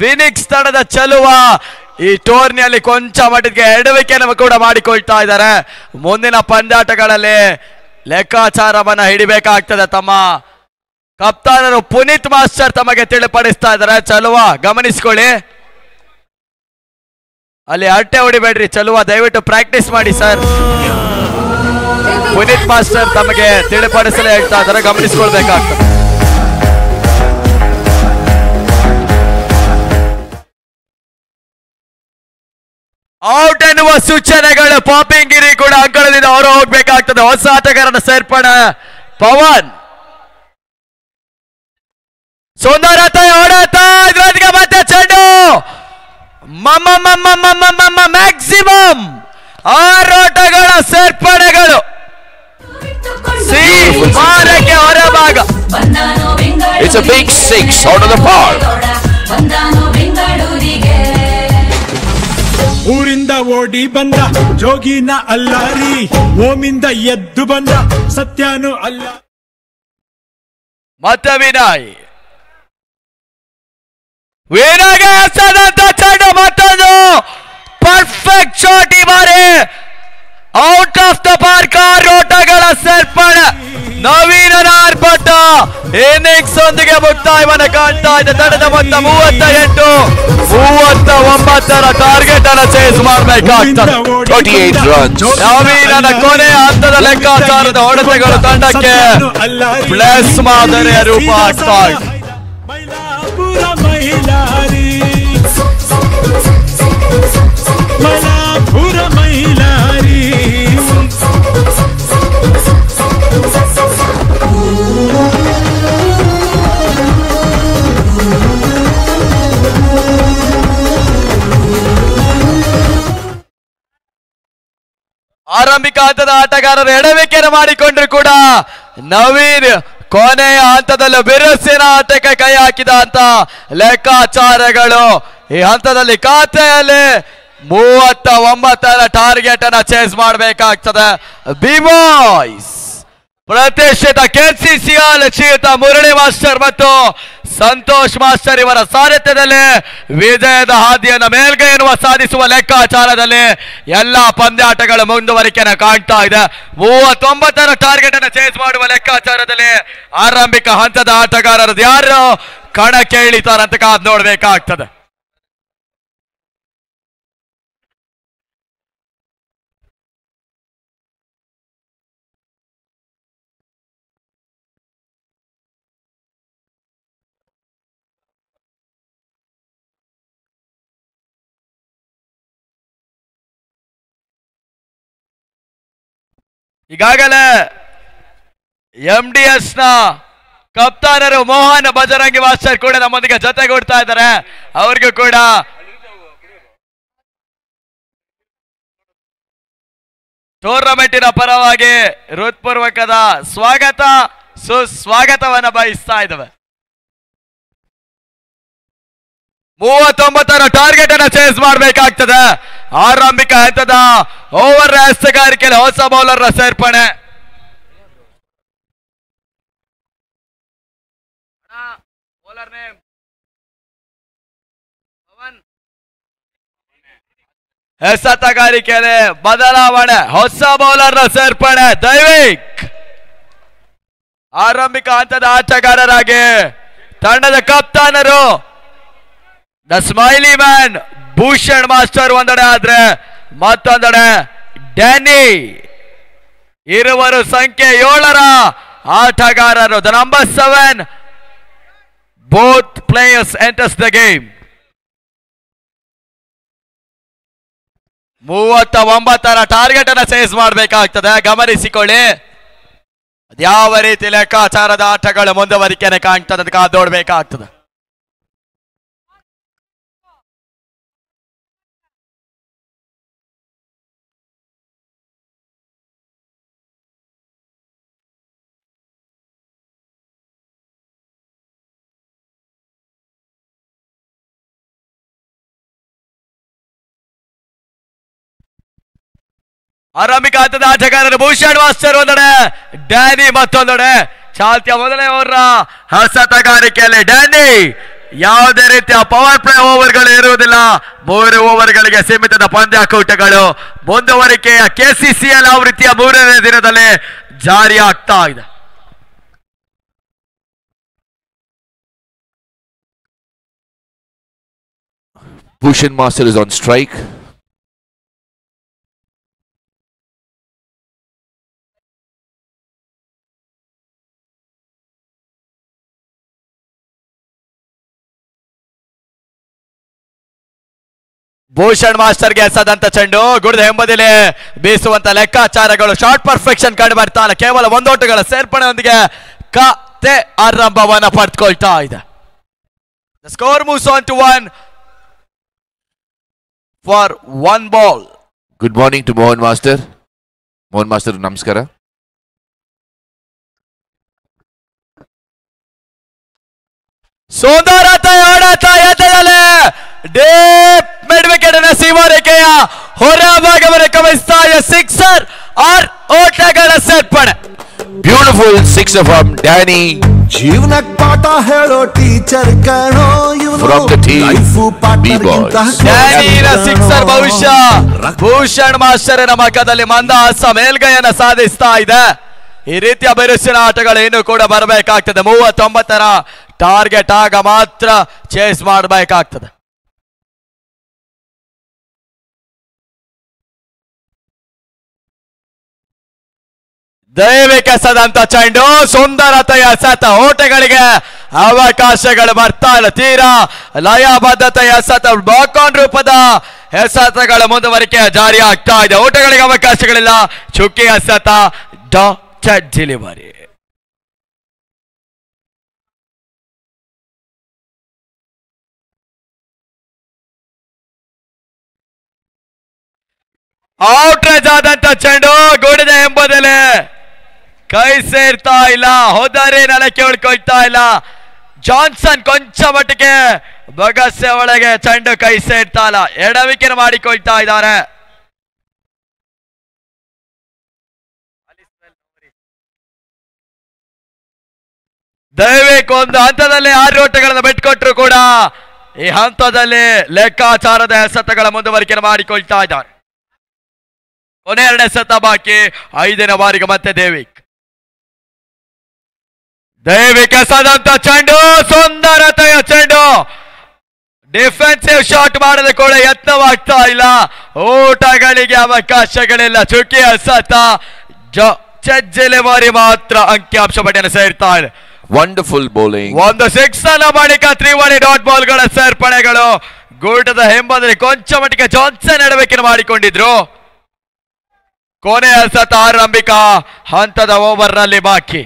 ಫಿನಿಕ್ಸ್ ತಂಡದ ಚಲುವ ಈ ಟೂರ್ನಿಯಲ್ಲಿ ಕೊಂಚ ಮಟ್ಟಿಗೆ ಎಡವಿಕೆಯನ್ನು ಕೂಡ ಮಾಡಿಕೊಳ್ತಾ ಇದ್ದಾರೆ. ಮುಂದಿನ ಪಂದ್ಯಾಟಗಳಲ್ಲಿ ಲೆಕ್ಕಾಚಾರವನ್ನ ಹಿಡಿಬೇಕಾಗ್ತದೆ. ತಮ್ಮ ಕಪ್ತಾನರು ಪುನೀತ್ ಮಾಸ್ಟರ್ ತಮಗೆ ತಿಳಿಪಡಿಸ್ತಾ ಇದ್ದಾರೆ. ಚಲುವ ಗಮನಿಸ್ಕೊಳ್ಳಿ, ಅಲ್ಲಿ ಅಟ್ಟೆ ಹೊಡಿಬೇಡ್ರಿ. ಚಲುವ ದಯವಿಟ್ಟು ಪ್ರಾಕ್ಟೀಸ್ ಮಾಡಿ ಸರ್. ಪುನೀತ್ ಮಾಸ್ಟರ್ ತಮಗೆ ತಿಳಿಪಡಿಸಲು ಹೇಳ್ತಾ ಇದ್ದಾರೆ, ಗಮನಿಸ್ಕೊಳ್ಬೇಕಾಗ್ತದೆ. ಔಟ್ ಎನ್ನುವ ಸೂಚನೆಗಳು. ಪಾಪಿಂಗ್ ಗಿರಿ ಕೂಡ ಅಂಕಣದಿಂದ ಹೊರ ಹೋಗ್ಬೇಕಾಗ್ತದೆ. ಹೊಸ ಆಟಗಾರನ ಸೇರ್ಪಡೆ ಪವನ್. ಸುಂದರತೆ ಹೊಡೆತ ಇದ್ರೊಂದಿಗೆ ಮತ್ತೆ ಚೆಂಡು ಮ್ಯಾಕ್ಸಿಮಮ್ 6 ಆಟಗಳ ಸೇರ್ಪಡೆಗಳು. ಮಾರಕ್ಕೆ ಹೊರಭಾಗ. It's a big 6 out of the park. ಊರಿಂದ ಓಡಿ ಬಂದ ಜೋಗಿನ ಅಲ್ಲಾರಿ, ಓಮಿಂದ ಎದ್ದು ಬಂದ ಸತ್ಯನು ಅಲ್ಲ. ಮತ್ತೆ ವಿನಯ್ ವೀರಗೆ ಎಸೆದಂತ ಚೆಂಡು ಮತ್ತೊಂದು ಪರ್ಫೆಕ್ಟ್ ಶಾಟ್. ಈ ಬಾರಿ ಔಟ್ ಆಫ್ ದ ಪಾರ್ಕ್. 6 ಓಟಗಳ ಸೇರ್ಪಡೆ. ನವೀನನ ಆರ್ಭಟ ಇನ್ನಿಂಗ್ಸ್ ಒಂದಿಗೆ ಮುಕ್ತಾಯವನ್ನು ಕಾಣ್ತಾ ಇದೆ. ತಂಡದ ಮೊತ್ತ 38. 39ರ ಟಾರ್ಗೆಟ್ ಅನ್ನು ಚೇಸ್ ಮಾಡಬೇಕಾಗ್ತದೆ. 38 runs. ನವೀನನ ಕೊನೆಯ ಹಂತದ ಲೆಕ್ಕಾಚಾರದ ಹೊಡೆತಗಳು ತಂಡಕ್ಕೆ ಪ್ಲಸ್ ಮಾದರಿಯ ರೂಪ ಆಗ್ತಾ ಇದೆ. ಮೈಲಾಪುರ ಮೈಲಾರಿ, ಮೈಲಾಪುರ ಮೈಲಾರಿ. ಆರಂಭಿಕ ಹಂತದ ಆಟಗಾರರು ಎಡವಿಕೆಯನ್ನು ಮಾಡಿಕೊಂಡ್ರು ಕೂಡ ನವೀನ್ ಕೊನೆಯ ಹಂತದಲ್ಲಿ ಬಿರುಸಿನ ಆಟಕ್ಕೆ ಕೈ ಹಾಕಿದ ಅಂತ ಲೆಕ್ಕಾಚಾರಗಳು. ಈ ಹಂತದಲ್ಲಿ ಖಾತೆಯಲ್ಲಿ 39ರ ಟಾರ್ಗೆಟ್ ಅನ್ನ ಚೇಸ್ ಮಾಡಬೇಕಾಗ್ತದೆ. ಬಿಬಾಯ್ಸ್ ಪ್ರತಿಷ್ಠಿತ KCCL ಶ್ರೀಯುತ ಮುರಳಿ ಮಾಸ್ಟರ್ ಮತ್ತು ಸಂತೋಷ್ ಮಾಸ್ಟರ್ ಇವರ ಸಾರಥ್ಯದಲ್ಲಿ ವಿಜಯದ ಹಾದಿಯನ್ನು ಮೇಲ್ಗೈಯನ್ನು ಸಾಧಿಸುವ ಲೆಕ್ಕಾಚಾರದಲ್ಲಿ ಎಲ್ಲಾ ಪಂದ್ಯಾಟಗಳ ಮುಂದುವರಿಕೆಯನ್ನು ಕಾಣ್ತಾ ಇದೆ. 39ರ ಟಾರ್ಗೆಟ್ ಅನ್ನು ಚೇಸ್ ಮಾಡುವ ಲೆಕ್ಕಾಚಾರದಲ್ಲಿ ಆರಂಭಿಕ ಹಂತದ ಆಟಗಾರರು ಯಾರು ಕಣಕ್ಕೆ ಇಳಿತಾರಂತ ಕಾದ್ ನೋಡ್ಬೇಕಾಗ್ತದೆ. ಈಗಾಗಲೇ MDS ನ ಕಪ್ತಾನರು ಮೋಹನ್ ಬಜರಂಗಿ ಮಾಸ್ಟರ್ ಕೂಡ ನಮ್ಮೊಂದಿಗೆ ಜೊತೆಗೂಡ್ತಾ ಇದ್ದಾರೆ. ಅವ್ರಿಗೂ ಕೂಡ ಟೂರ್ನಮೆಂಟಿನ ಪರವಾಗಿ ಹೃತ್ಪೂರ್ವಕದ ಸ್ವಾಗತ ಸುಸ್ವಾಗತವನ್ನ ಬಯಸ್ತಾ ಇದ್ದೇವೆ. 39ರ ಟಾರ್ಗೆಟ್ ಅನ್ನ ಚೇಸ್ ಮಾಡಬೇಕಾಗ್ತದೆ. ಆರಂಭಿಕ ಹಂತದ ಓವರ್ ಎಸೆಗಾರಿಕೆಯಲ್ಲಿ ಹೊಸ ಬೌಲರ್ ಸೇರ್ಪಡೆ. ಎಸೆತಗಾರಿಕೆಯಲ್ಲಿ ಬದಲಾವಣೆ, ಹೊಸ ಬೌಲರ್ ಸೇರ್ಪಡೆ. ದೈವಿಕ್ ಆರಂಭಿಕ ಹಂತದ ಆಟಗಾರರಾಗಿ ತಂಡದ ಕಪ್ತಾನರು the smiley man Bhushan master ಒಂದೆಡೆ ಆದ್ರೆ ಮತ್ತೊಂದೆಡೆ ಡ್ಯಾನಿ. ಇರುವರು ಸಂಖ್ಯೆ 7ರ ಆಟಗಾರರು. The number 7 both players enters the game. 39ರ ಟಾರ್ಗೆಟ್ ಅನ್ನ ಸೇಸ್ ಮಾಡಬೇಕಾಗ್ತದೆ. ಗಮನಿಸಿಕೊಳ್ಳಿ, ಅದ್ಯಾವ ರೀತಿ ಲೆಕ್ಕಾಚಾರದ ಆಟಗಳು ಮುಂದುವರಿಕೆನೆ ಕಾಣ್ತದೆ ಅಂತ ಕಾದು ನೋಡ್ಬೇಕಾಗ್ತದೆ. ಆರಂಭಿಕ ಹಂತದ ಆಟಗಾರರು ಭೂಷಣ್ ಮಾಸ್ಟರ್ ಒಂದೆಡೆ, ಡ್ಯಾನಿ ಮತ್ತೊಂದೆಡೆ. ಚಾಲ್ತಿಯ ಮೊದಲನೇ ಓವರ್ ಎಸೆತಗಾರಿಕೆಯಲ್ಲಿ ಡ್ಯಾನಿ. ಯಾವುದೇ ರೀತಿಯ ಪವರ್ ಪ್ಲೇ ಓವರ್ಗಳು ಇರುವುದಿಲ್ಲ. 3 ಓವರ್ಗಳಿಗೆ ಸೀಮಿತದ ಪಂದ್ಯಾಕೂಟಗಳು ಮುಂದುವರಿಕೆಯ KCCL ಆವೃತ್ತಿಯ 3ನೇ ದಿನದಲ್ಲಿ ಜಾರಿ ಆಗ್ತಾ ಇದೆ. Bhushan Master is on strike. Bhushan ಮಾಸ್ಟರ್ಗೆ ಎಸೆದಂತ ಚೆಂಡು ಗುಡ್ದ ಹಿಂಬದಿಲೆ ಬೀಸುವಂತ ಲೆಕ್ಕಾಚಾರಗಳು. ಶಾರ್ಟ್ ಪರ್ಫೆಕ್ಷನ್ ಕಂಡು ಬರ್ತಾನೆ. ಕೇವಲ 1 ಓಟಗಳ ಸೇರ್ಪಡೆಯೊಂದಿಗೆ ಕತೆ ಆರಂಭವನ್ನ ಪಡೆದುಕೊಳ್ತಾ ಇದೆ. The score moves on to 1 for 1 ball. Good morning to Mohan Master. Mohan Master, namaskara. ಸುಂದರತೆ ಹೊಡೆತ ಎದೆಯಲೆ ಡೀಪ್ ಮಿಡ್ ವಿಕೆಟ್ ನ ಸೀಮಾರೇಖೆಯ ಹೊರಭಾಗವನ್ನು ಗಮನಿಸ್ತಾ ಇದೆ. ಸಿಕ್ಸರ್ ಆರ್ ಓಟಗಳ ಸೇರ್ಪಡೆ. Beautiful sixer from Danny. ಜೀವನಕ್ ಪಾಠ ಹೇಳೋ ಟೀಚರ್ ಕಣೋ From the team, B-Boys. ಡ್ಯಾನಿನ ಸಿಕ್ಸರ್ ಬಹುಶಃ ಭೂಷಣ್ ಮಾಸ್ಟರ್ನ ಮಕ್ಕದಲ್ಲಿ ಮಂದಹಾಸ ಮೇಲ್ಗೈಯನ್ನು ಸಾಧಿಸ್ತಾ ಇದೆ. ಈ ರೀತಿಯ ಬಿರುಸಿನ ಆಟಗಳು ಇನ್ನೂ ಕೂಡ ಬರಬೇಕಾಗ್ತದೆ. 39ರ ಟಾರ್ಗೆಟ್ ಆಗ ಮಾತ್ರ ಚೇಸ್ ಮಾಡಬೇಕಾಗ್ತದೆ. ದೈವಿಕ ಎಸೆದಂತ ಚೆಂಡು, ಸುಂದರತೆಯ ಎಸೆತ, ಓಟಗಳಿಗೆ ಅವಕಾಶಗಳು ಬರ್ತಾ ಇಲ್ಲ. ತೀರಾ ಲಯಬದ್ಧತೆಯ ಎಸೆತ, ಬಾಕಾನ್ ರೂಪದ ಎಸೆತಗಳ ಮುಂದುವರಿಕೆ ಜಾರಿ ಆಗ್ತಾ ಇದೆ. ಓಟಗಳಿಗೆ ಅವಕಾಶಗಳಿಲ್ಲ. ಚುಕ್ಕಿ ಎಸೆತ, ಡಾಟ್ ಡೆಲಿವರಿ. ಔಟ್ರೇಜ್ ಆದಂತ ಚೆಂಡು ಗುಡಿದ ಎಂಬುದಲ್ಲೇ ಕೈ ಸೇರ್ತಾ ಇಲ್ಲ. ಹೋದರೆ ನೆಲಕ್ಕೆ ಉಳ್ಕೊಳ್ತಾ ಇಲ್ಲ. ಜಾನ್ಸನ್ ಕೊಂಚ ಮಟ್ಟಿಗೆ ಬಗಸೆ ಒಳಗೆ ಚೆಂಡು ಕೈ ಸೇರ್ತಾ ಇಲ್ಲ. ಎಡವಿಕೆನ ಮಾಡಿಕೊಳ್ತಾ ಇದ್ದಾರೆ. ದಯವಿಟ್ಟು ಒಂದು ಹಂತದಲ್ಲಿ 6 ಓಟಗಳನ್ನು ಬಿಟ್ಕೊಟ್ರು ಕೂಡ ಈ ಹಂತದಲ್ಲಿ ಲೆಕ್ಕಾಚಾರದ ಎಸೆತಗಳ ಮುಂದುವರಿಕೆಯನ್ನು ಮಾಡಿಕೊಳ್ತಾ ಇದ್ದಾರೆ. ಕೊನೆ 2 ಎಸೆತ ಬಾಕಿ. 5ನೇ ಬಾರಿಗೆ ಮತ್ತೆ ದೈವಿಕ್ ಎಸೆದಂತ ಚೆಂಡು, ಸುಂದರತೆಯ ಡಿಫೆನ್ಸಿವ್ ಶಾಟ್ ಮಾಡಲು ಕೂಡ ಯತ್ನವಾಗ್ತಾ ಇಲ್ಲ. ಓಟಗಳಿಗೆ ಅವಕಾಶಗಳಿಲ್ಲ. ಚುಕಿ ಎಸೆತ ಚಜ್ಜಲೆ ಮಾರಿ ಮಾತ್ರ ಅಂಕಿಅಂಶ ಪಟ್ಟಿಯನ್ನು ಸೇರ್ತಾ ಇದೆ. Wonderful bowling. ಒಂದು 6 ಅನ್ನ ಬಳಿಕ 3 ಡಾಟ್ ಬಾಲ್ ಗಳ ಸೇರ್ಪಡೆಗಳು. ಗೂಟದ ಹಿಂಬದಲ್ಲಿ ಕೊಂಚ ಮಟ್ಟಿಗೆ ಜಾನ್ಸನ್ ಎಡಬೇಕಿನ ಮಾಡಿಕೊಂಡಿದ್ರು. ಕೊನೆಯ ಎಸೆತ ಆರಂಭಿಕ ಹಂತದ ಓವರ್ ನಲ್ಲಿ ಬಾಕಿ.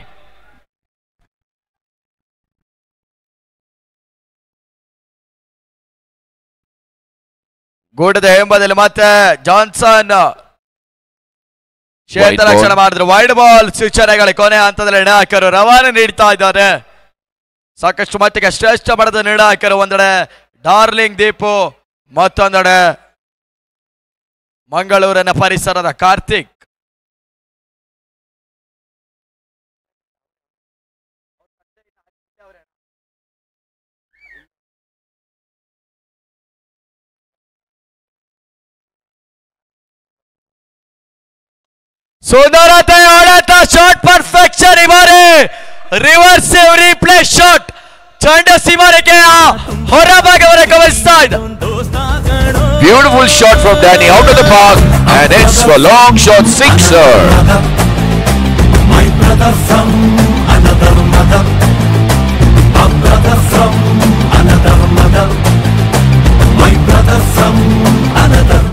ಗೂಟದ ಹಿಂಬದಲ್ಲಿ ಮತ್ತೆ ಜಾನ್ಸನ್ ಕ್ಷೇತ್ರ ರಕ್ಷಣೆ ಮಾಡಿದ್ರು. ವೈಡ್ ಬಾಲ್ ಸೂಚನೆಗಳು ಕೊನೆಯ ಹಂತದಲ್ಲಿ ನಿರ್ಣಾಯಕರು ರವಾನೆ ನೀಡ್ತಾ ಇದ್ದಾರೆ. ಸಾಕಷ್ಟು ಮಟ್ಟಿಗೆ ಶ್ರೇಷ್ಠ ಪಡೆದ ನಿರ್ಣಾಯಕರು. ಒಂದೆಡೆ ಡಾರ್ಲಿಂಗ್ ದೀಪು, ಮತ್ತೊಂದೆಡೆ ಮಂಗಳೂರಿನ ಪರಿಸರದ ಕಾರ್ತಿಕ್. ಸುಂದರತೆ ಹೊಡೆತ ಶಾಟ್ ಪರ್ಫೆಕ್ಷನ್. ಈ ಬಾರಿ ರಿವರ್ಸಿವ್ ರೀಪ್ಲೇ ಶಾಟ್ ಚೆಂಡು ಸೀಮಾರೇಖೆಯ ಹೊರಭಾಗವನ್ನು ಗಮನಿಸ್ತಾ ಇದೆ. Beautiful shot from Danny out of the park and it's for long shot sixer. My brother from another mother, a brother from another mother, my brother from another mother.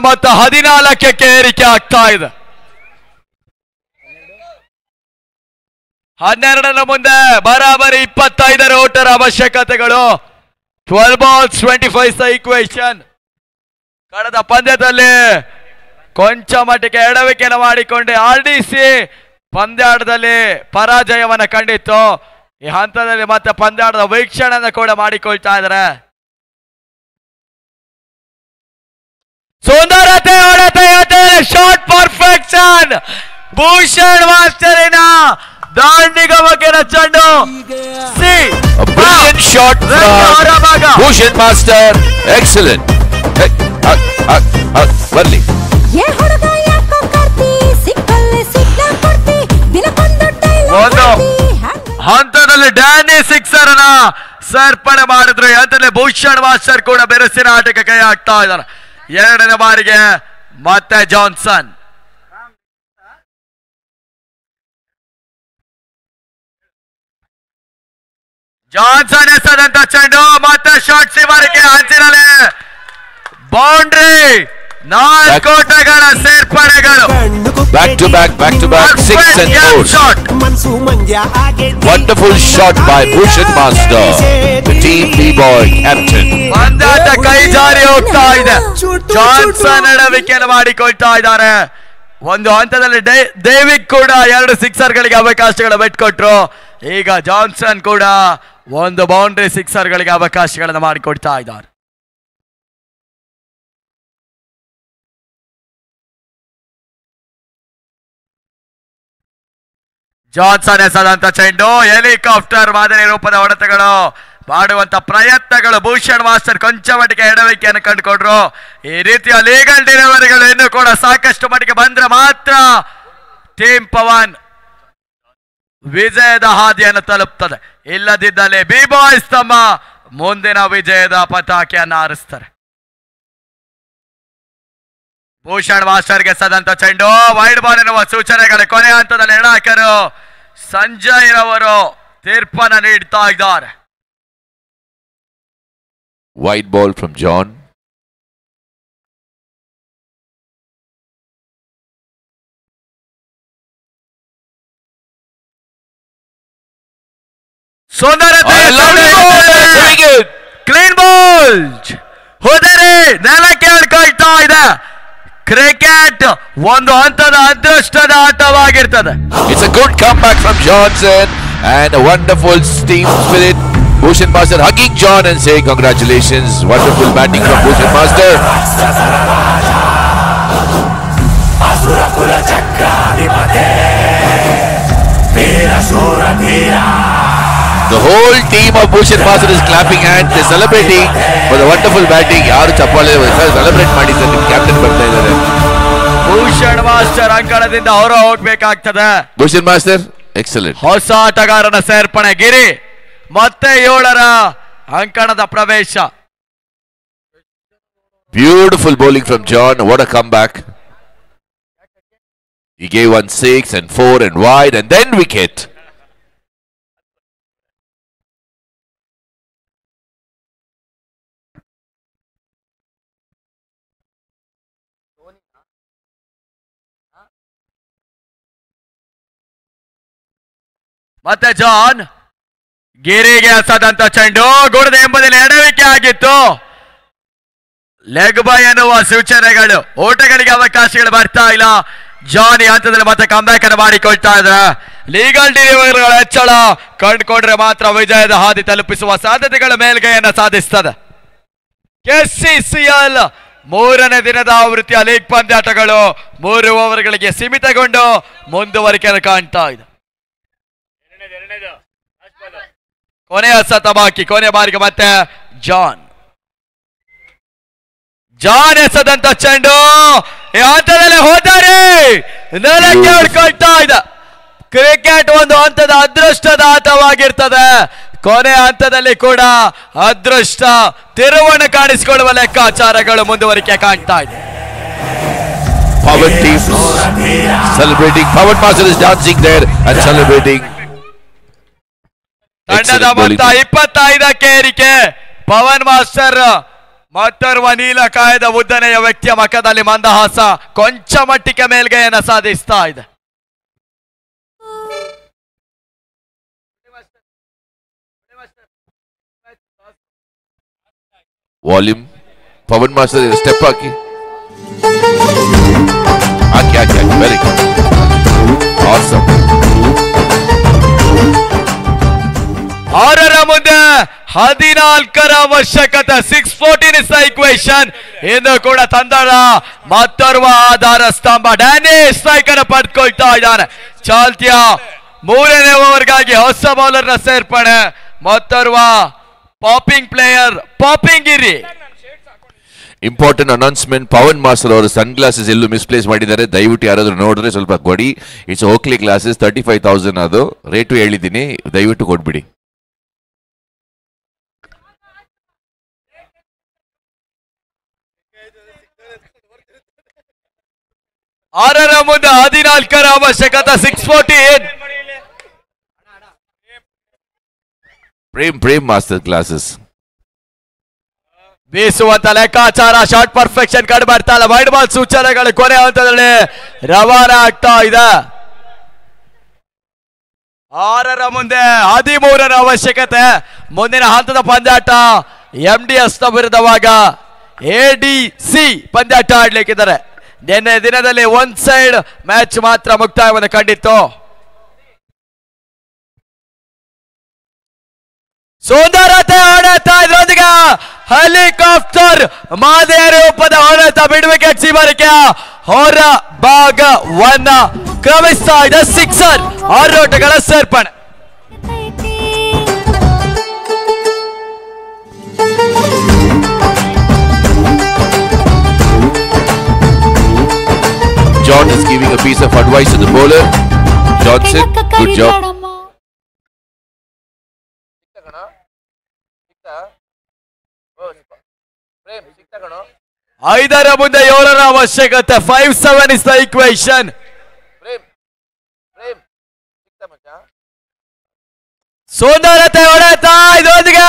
ಮತ್ತು 14ಕ್ಕೆ ಏರಿಕೆ ಆಗ್ತಾ ಇದೆ. 12ರ ಮುಂದೆ ಬರಾಬರಿ 25 ಓಟರ ಅವಶ್ಯಕತೆಗಳು. 12 balls 25 equation. ಕಳೆದ ಪಂದ್ಯದಲ್ಲಿ ಕೊಂಚ ಮಟ್ಟಿಗೆ ಎಡವಿಕೆಯನ್ನು ಮಾಡಿಕೊಂಡೆ RDC ಪಂದ್ಯಾಟದಲ್ಲಿ ಪರಾಜಯವನ್ನ ಕಂಡಿತ್ತು. ಈ ಹಂತದಲ್ಲಿ ಮತ್ತೆ ಪಂದ್ಯಾಟದ ವೀಕ್ಷಣೆಯನ್ನು ಕೂಡ ಮಾಡಿಕೊಳ್ತಾ ಇದ್ದಾರೆ. ಸುಂದರತೆ ಹೊಡೆತ ಶಾಟ್ ಪರ್ಫೆಕ್ಷನ್. ಭೂಷಣ್ ಮಾಸ್ಟರಿನ ದಾಂಡಿಗಮಕಿನ ಚೆಂಡು. A brilliant shot from Bhushan Master. Excellent. ಬರ್ಲಿ. ಒಂದು ಹಂತದಲ್ಲಿ ಡ್ಯಾನಿ ಸಿಕ್ಸರ್ ಅನ್ನ ಸೇರ್ಪಡೆ ಮಾಡಿದ್ರು. ಈ ಹಂತದಲ್ಲಿ ಭೂಷಣ್ ಮಾಸ್ಟರ್ ಕೂಡ ಬೆರಸಿನ ಆಟಕ್ಕೆ ಕೈ ಹಾಕ್ತಾ ಇದ್ದಾರೆ. 2ನೇ ಬಾರಿಗೆ ಮತ್ತೆ ಜಾನ್ಸನ್. ಎಸೆದಂತ ಚೆಂಡು ಮತ್ತೆ ಶಾಟ್ ಸೀಮಾರೇಖೆ ಅಂಚಿನಲ್ಲಿ boundary. 4 ಓಟಗಳ ಸೇರ್ಪಡೆಗಳು. Back to back 6 and 4. Wonderful shot by Bhushan Master, the team B-boy captain. ಪಂದ್ಯಾಟ ಕೈ ಜಾರಿ ಹೋಗ್ತಾ ಇದೆ. ಜಾನ್ಸನ್ ಎಡವಿಕೆಯನ್ನು ಮಾಡಿಕೊಳ್ತಾ ಇದ್ದಾರೆ. ಒಂದು ಹಂತದಲ್ಲಿ ಡೇವಿಡ್ ಕೂಡ 2 ಸಿಕ್ಸರ್ಗಳಿಗೆ ಅವಕಾಶಗಳ ಬಿಟ್ಕೊಟ್ರು. ಈಗ ಜಾನ್ಸನ್ ಕೂಡ ಒಂದು ಬೌಂಡ್ರಿ ಸಿಕ್ಸರ್ಗಳಿಗೆ ಅವಕಾಶಗಳನ್ನು ಮಾಡಿಕೊಡ್ತಾ ಇದ್ದಾರೆ. ಜಾನ್ಸನ್ ಎಸೆದಂತ ಚೆಂಡು ಹೆಲಿಕಾಪ್ಟರ್ ಮಾದರಿ ರೂಪದ ಹೊಡೆತಗಳು ಮಾಡುವಂತ ಪ್ರಯತ್ನಗಳು. ಭೂಷಣ್ ಮಾಸ್ಟರ್ ಕೊಂಚ ಮಟ್ಟಿಗೆ ಎಡವಿಕೆಯನ್ನು ಕಂಡುಕೊಂಡ್ರು. ಈ ರೀತಿಯ ಲೀಗಲ್ ಡಿಲಿವರಿಗಳು ಇನ್ನೂ ಕೂಡ ಸಾಕಷ್ಟು ಮಟ್ಟಿಗೆ ಬಂದ್ರೆ ಮಾತ್ರ ಟೀಮ್ ಪವನ್ ವಿಜಯದ ಹಾದಿಯನ್ನು ತಲುಪ್ತದೆ. ಇಲ್ಲದಿದ್ದಲ್ಲಿ ಬಿ ಬಾಯ್ಸ್ ತಮ್ಮ ಮುಂದಿನ ವಿಜಯದ ಪತಾಕೆಯನ್ನು ಹಾರಿಸ್ತಾರೆ. ಭೂಷಣ್ ಮಾಸ್ಟರ್ಗೆ ಸದಂತ ಚೆಂಡು ವೈಡ್ ಬಾಲ್ ಎನ್ನುವ ಸೂಚನೆಗಳ ಕೊನೆ ಹಂತದಲ್ಲಿ ನಿರ್ಣಾಯಕರು ಸಂಜಯ್ ರವರು ತೀರ್ಪನ್ನು ನೀಡ್ತಾ ಇದ್ದಾರೆ. Wide ball from John. Clean ball ಹೋದರೆ ನೆಲಕ್ಕೆ ಹಿಡ್ಕೊಳ್ತಾ ಇದೆ. ಕ್ರಿಕೆಟ್ ಒಂದು ಹಂತದ ಅದೃಷ್ಟದ ಆಟವಾಗಿರ್ತದೆ. It's a good comeback from Johnson and a wonderful team spirit Bhushan Master hugging John and saying congratulations. Wonderful batting from Bhushan Master. The whole team of Bhushan Master is clapping hands. They're celebrating for the wonderful batting. ಯಾರು ಚಪ್ಪಾಳೆ celebrate ಮಾಡಿದ್ದಾರೆ. ನಿಮ್ಮ captain ಬರ್ತಾ ಇದ್ದಾರೆ. Bhushan master ಅಂಕಣದಿಂದ ಹೊರ ಹೋಗ್ಬೇಕಾಗ್ತದೆ. Bhushan Master, excellent. ಹೊಸ ಆಟಗಾರನ ಸೇರ್ಪಣೆ ಗಿರಿ ಮತ್ತೆ 7ರ ಅಂಕಣದ ಪ್ರವೇಶ. Beautiful bowling from John. What a comeback. He gave 1 6 and 4 and wide and then wicket. ಮತ್ತೆ ಜಾನ್ ಗಿರಿಗೆ ಹಸದಂತ ಚೆಂಡು ಗುಡದ ಎಂಬುದರಲ್ಲಿ ಎಡವಿಕೆ ಆಗಿತ್ತು. ಲೆಗ್ ಬೈ ಎನ್ನುವ ಸೂಚನೆಗಳು, ಓಟಗಳಿಗೆ ಅವಕಾಶಗಳು ಬರ್ತಾ ಇಲ್ಲ. ಜಾನ್ ಈ ಹಂತದಲ್ಲಿ ಮತ್ತೆ ಕಂಬ್ಯಾಕ್ ಅನ್ನು ಮಾಡಿಕೊಳ್ತಾ ಇದ್ದಾರೆ. ಲೀಗಲ್ ಡಿಲಿವರಿಗಳ ಹೆಚ್ಚಳ ಕಂಡುಕೊಂಡ್ರೆ ಮಾತ್ರ ವಿಜಯದ ಹಾದಿ ತಲುಪಿಸುವ ಸಾಧ್ಯತೆಗಳ ಮೇಲ್ಗೈಯನ್ನು ಸಾಧಿಸ್ತದೆ. ಕೆಸಿಸಿಎಲ್ 3ನೇ ದಿನದ ಆವೃತ್ತಿಯ ಲೀಗ್ ಪಂದ್ಯಾಟಗಳು 3 ಓವರ್ಗಳಿಗೆ ಸೀಮಿತಗೊಂಡು ಮುಂದುವರಿಕೆಯನ್ನು ಕಾಣ್ತಾ ಇದೆ. ಕೊನೆಯ ಸತ ಬಾಕಿ, ಕೊನೆಯ ಬಾರಿಗೆ ಮತ್ತೆ ಜಾನ್ ಎಸೆದಂತ ಚೆಂಡು ಈ ಹಂತದಲ್ಲಿ ಹೋದರೆ ನೆಲಕ್ಕೆ ಹೊಡ್ಕೊಳ್ತಾ ಇದೆ. ಕ್ರಿಕೆಟ್ ಒಂದು ಹಂತದ ಅದೃಷ್ಟದ ಆಟವಾಗಿರ್ತದೆ. ಕೊನೆಯ ಹಂತದಲ್ಲಿ ಕೂಡ ಅದೃಷ್ಟ ತಿರುವನ್ನು ಕಾಣಿಸಿಕೊಳ್ಳುವ ಲೆಕ್ಕಾಚಾರಗಳು ಮುಂದುವರಿಕೆ ಕಾಣ್ತಾ ಇದೆ. Pawan team celebrating. Pawan Master is dancing there and celebrating. ತಂಡದ ಮೊತ್ತ 25ಕ್ಕೆ ಏರಿಕೆ. ಪವನ್ ಮಾಸ್ಟರ್ ಮತ್ತೋರ್ವ ನೀಲಕಾಯದ ಉದ್ದನೆಯ ವ್ಯಕ್ತಿಯ ಮುಖದಲ್ಲಿ ಮಂದಹಾಸ ಕೊಂಚ ಮಟ್ಟಿಗೆ ಮೇಲ್ಗೈಯನ್ನು ಸಾಧಿಸ್ತಾ ಇದೆ. Volume. Pawan Master step ಹಾಕಿ. Very good. Awesome. 6ರ ಮುಂದೆ 14ರ ಅವಶ್ಯಕತೆ. 614 ಇಸ್ ದ ಇಕ್ವೇಷನ್. ಇಂದು ಕೂಡ ತಂಡದ ಮತ್ತೋರ್ವ ಆಧಾರ ಸ್ತಂಭ ಡ್ಯಾನಿ ಸ್ಟ್ರೈಕ್ ಅನ್ನು ಪಡೆದುಕೊಳ್ತಾ ಇದ್ದಾನೆ. ಚಾಲ್ತಿಯ 3ನೇ ಓವರ್ಗಾಗಿ ಹೊಸ ಬೌಲರ್ನ ಸೇರ್ಪಡೆ. ಮತ್ತೋರ್ವ popping player popping Giri. Important announcement. Pavan master ಅವರು ಸನ್ ಗ್ಲಾಸಸ್ ಎಲ್ಲೂ ಮಿಸ್ಪ್ಲೇಸ್ ಮಾಡಿದ್ದಾರೆ. ದಯವಿಟ್ಟು ಯಾರಾದ್ರೂ ನೋಡಿದ್ರೆ ಸ್ವಲ್ಪ ಕೊಡಿ. ಇಟ್ಸ್ ಓಕ್ಲಿ ಗ್ಲಾಸಸ್ 35,000 ಅದು ರೇಟು ಹೇಳಿದ್ದೀನಿ, ದಯವಿಟ್ಟು ಕೊಟ್ಬಿಡಿ. ಆರರ ಮುಂದೆ 14ರ ಅವಶ್ಯಕತೆ. 614. ಪ್ರೇಮ್ ಮಾಸ್ಟರ್ ಗ್ಲಾಸಸ್ ಬೀಸುವಂತ ಲೆಕ್ಕಾಚಾರ. ಶಾರ್ಟ್ ಪರ್ಫೆಕ್ಷನ್ ಕಂಡು ಬರ್ತಾ ಇಲ್ಲ. ವೈಡ್ ಬಾಲ್ ಸೂಚನೆಗಳು ಕೊನೆ ಹಂತದಲ್ಲಿ ರವಾನೆ ಆಗ್ತಾ ಇದೆ. 6ರ ಮುಂದೆ 13ರ ಅವಶ್ಯಕತೆ. ಮುಂದಿನ ಹಂತದ ಪಂದ್ಯಾಟ MDS ನ ವಿರುದ್ಧವಾಗ ADC ಪಂದ್ಯಾಟ ಆಡ್ಲಿಕ್ಕಿದ್ದಾರೆ. ನಿನ್ನೆ ದಿನದಲ್ಲಿ 1 ಸೈಡ್ ಮ್ಯಾಚ್ ಮಾತ್ರ ಮುಕ್ತಾಯವನ್ನು ಕಂಡಿತ್ತು. ಸುಂದರತೆ ಹೊಡೆತ, ಇದರೊಂದಿಗೆ ಹೆಲಿಕಾಪ್ಟರ್ ಮಾದರಿಯ ರೂಪದ ಹೊಡೆತ, ಬಿಡುವಿಕೆಟ್ ಸೀಮರಿಕೆ ಹೊರ ಭಾಗವನ್ನ ಕ್ರಮಿಸ್ತಾ ಇದೆ. 6 ಆರೋಟಗಳ ಸೇರ್ಪಣೆ. John is giving a piece of advice to the bowler. Johnson, good job. 5ರ ಮುಂದೆ 7ರ ಅವಶ್ಯಕತೆ. 5-7 ಇಸ್ ದ ಇಕ್ವೇಷನ್. ಸುಂದರತೆ ಹೊಡೆತ, ಇದರೊಂದಿಗೆ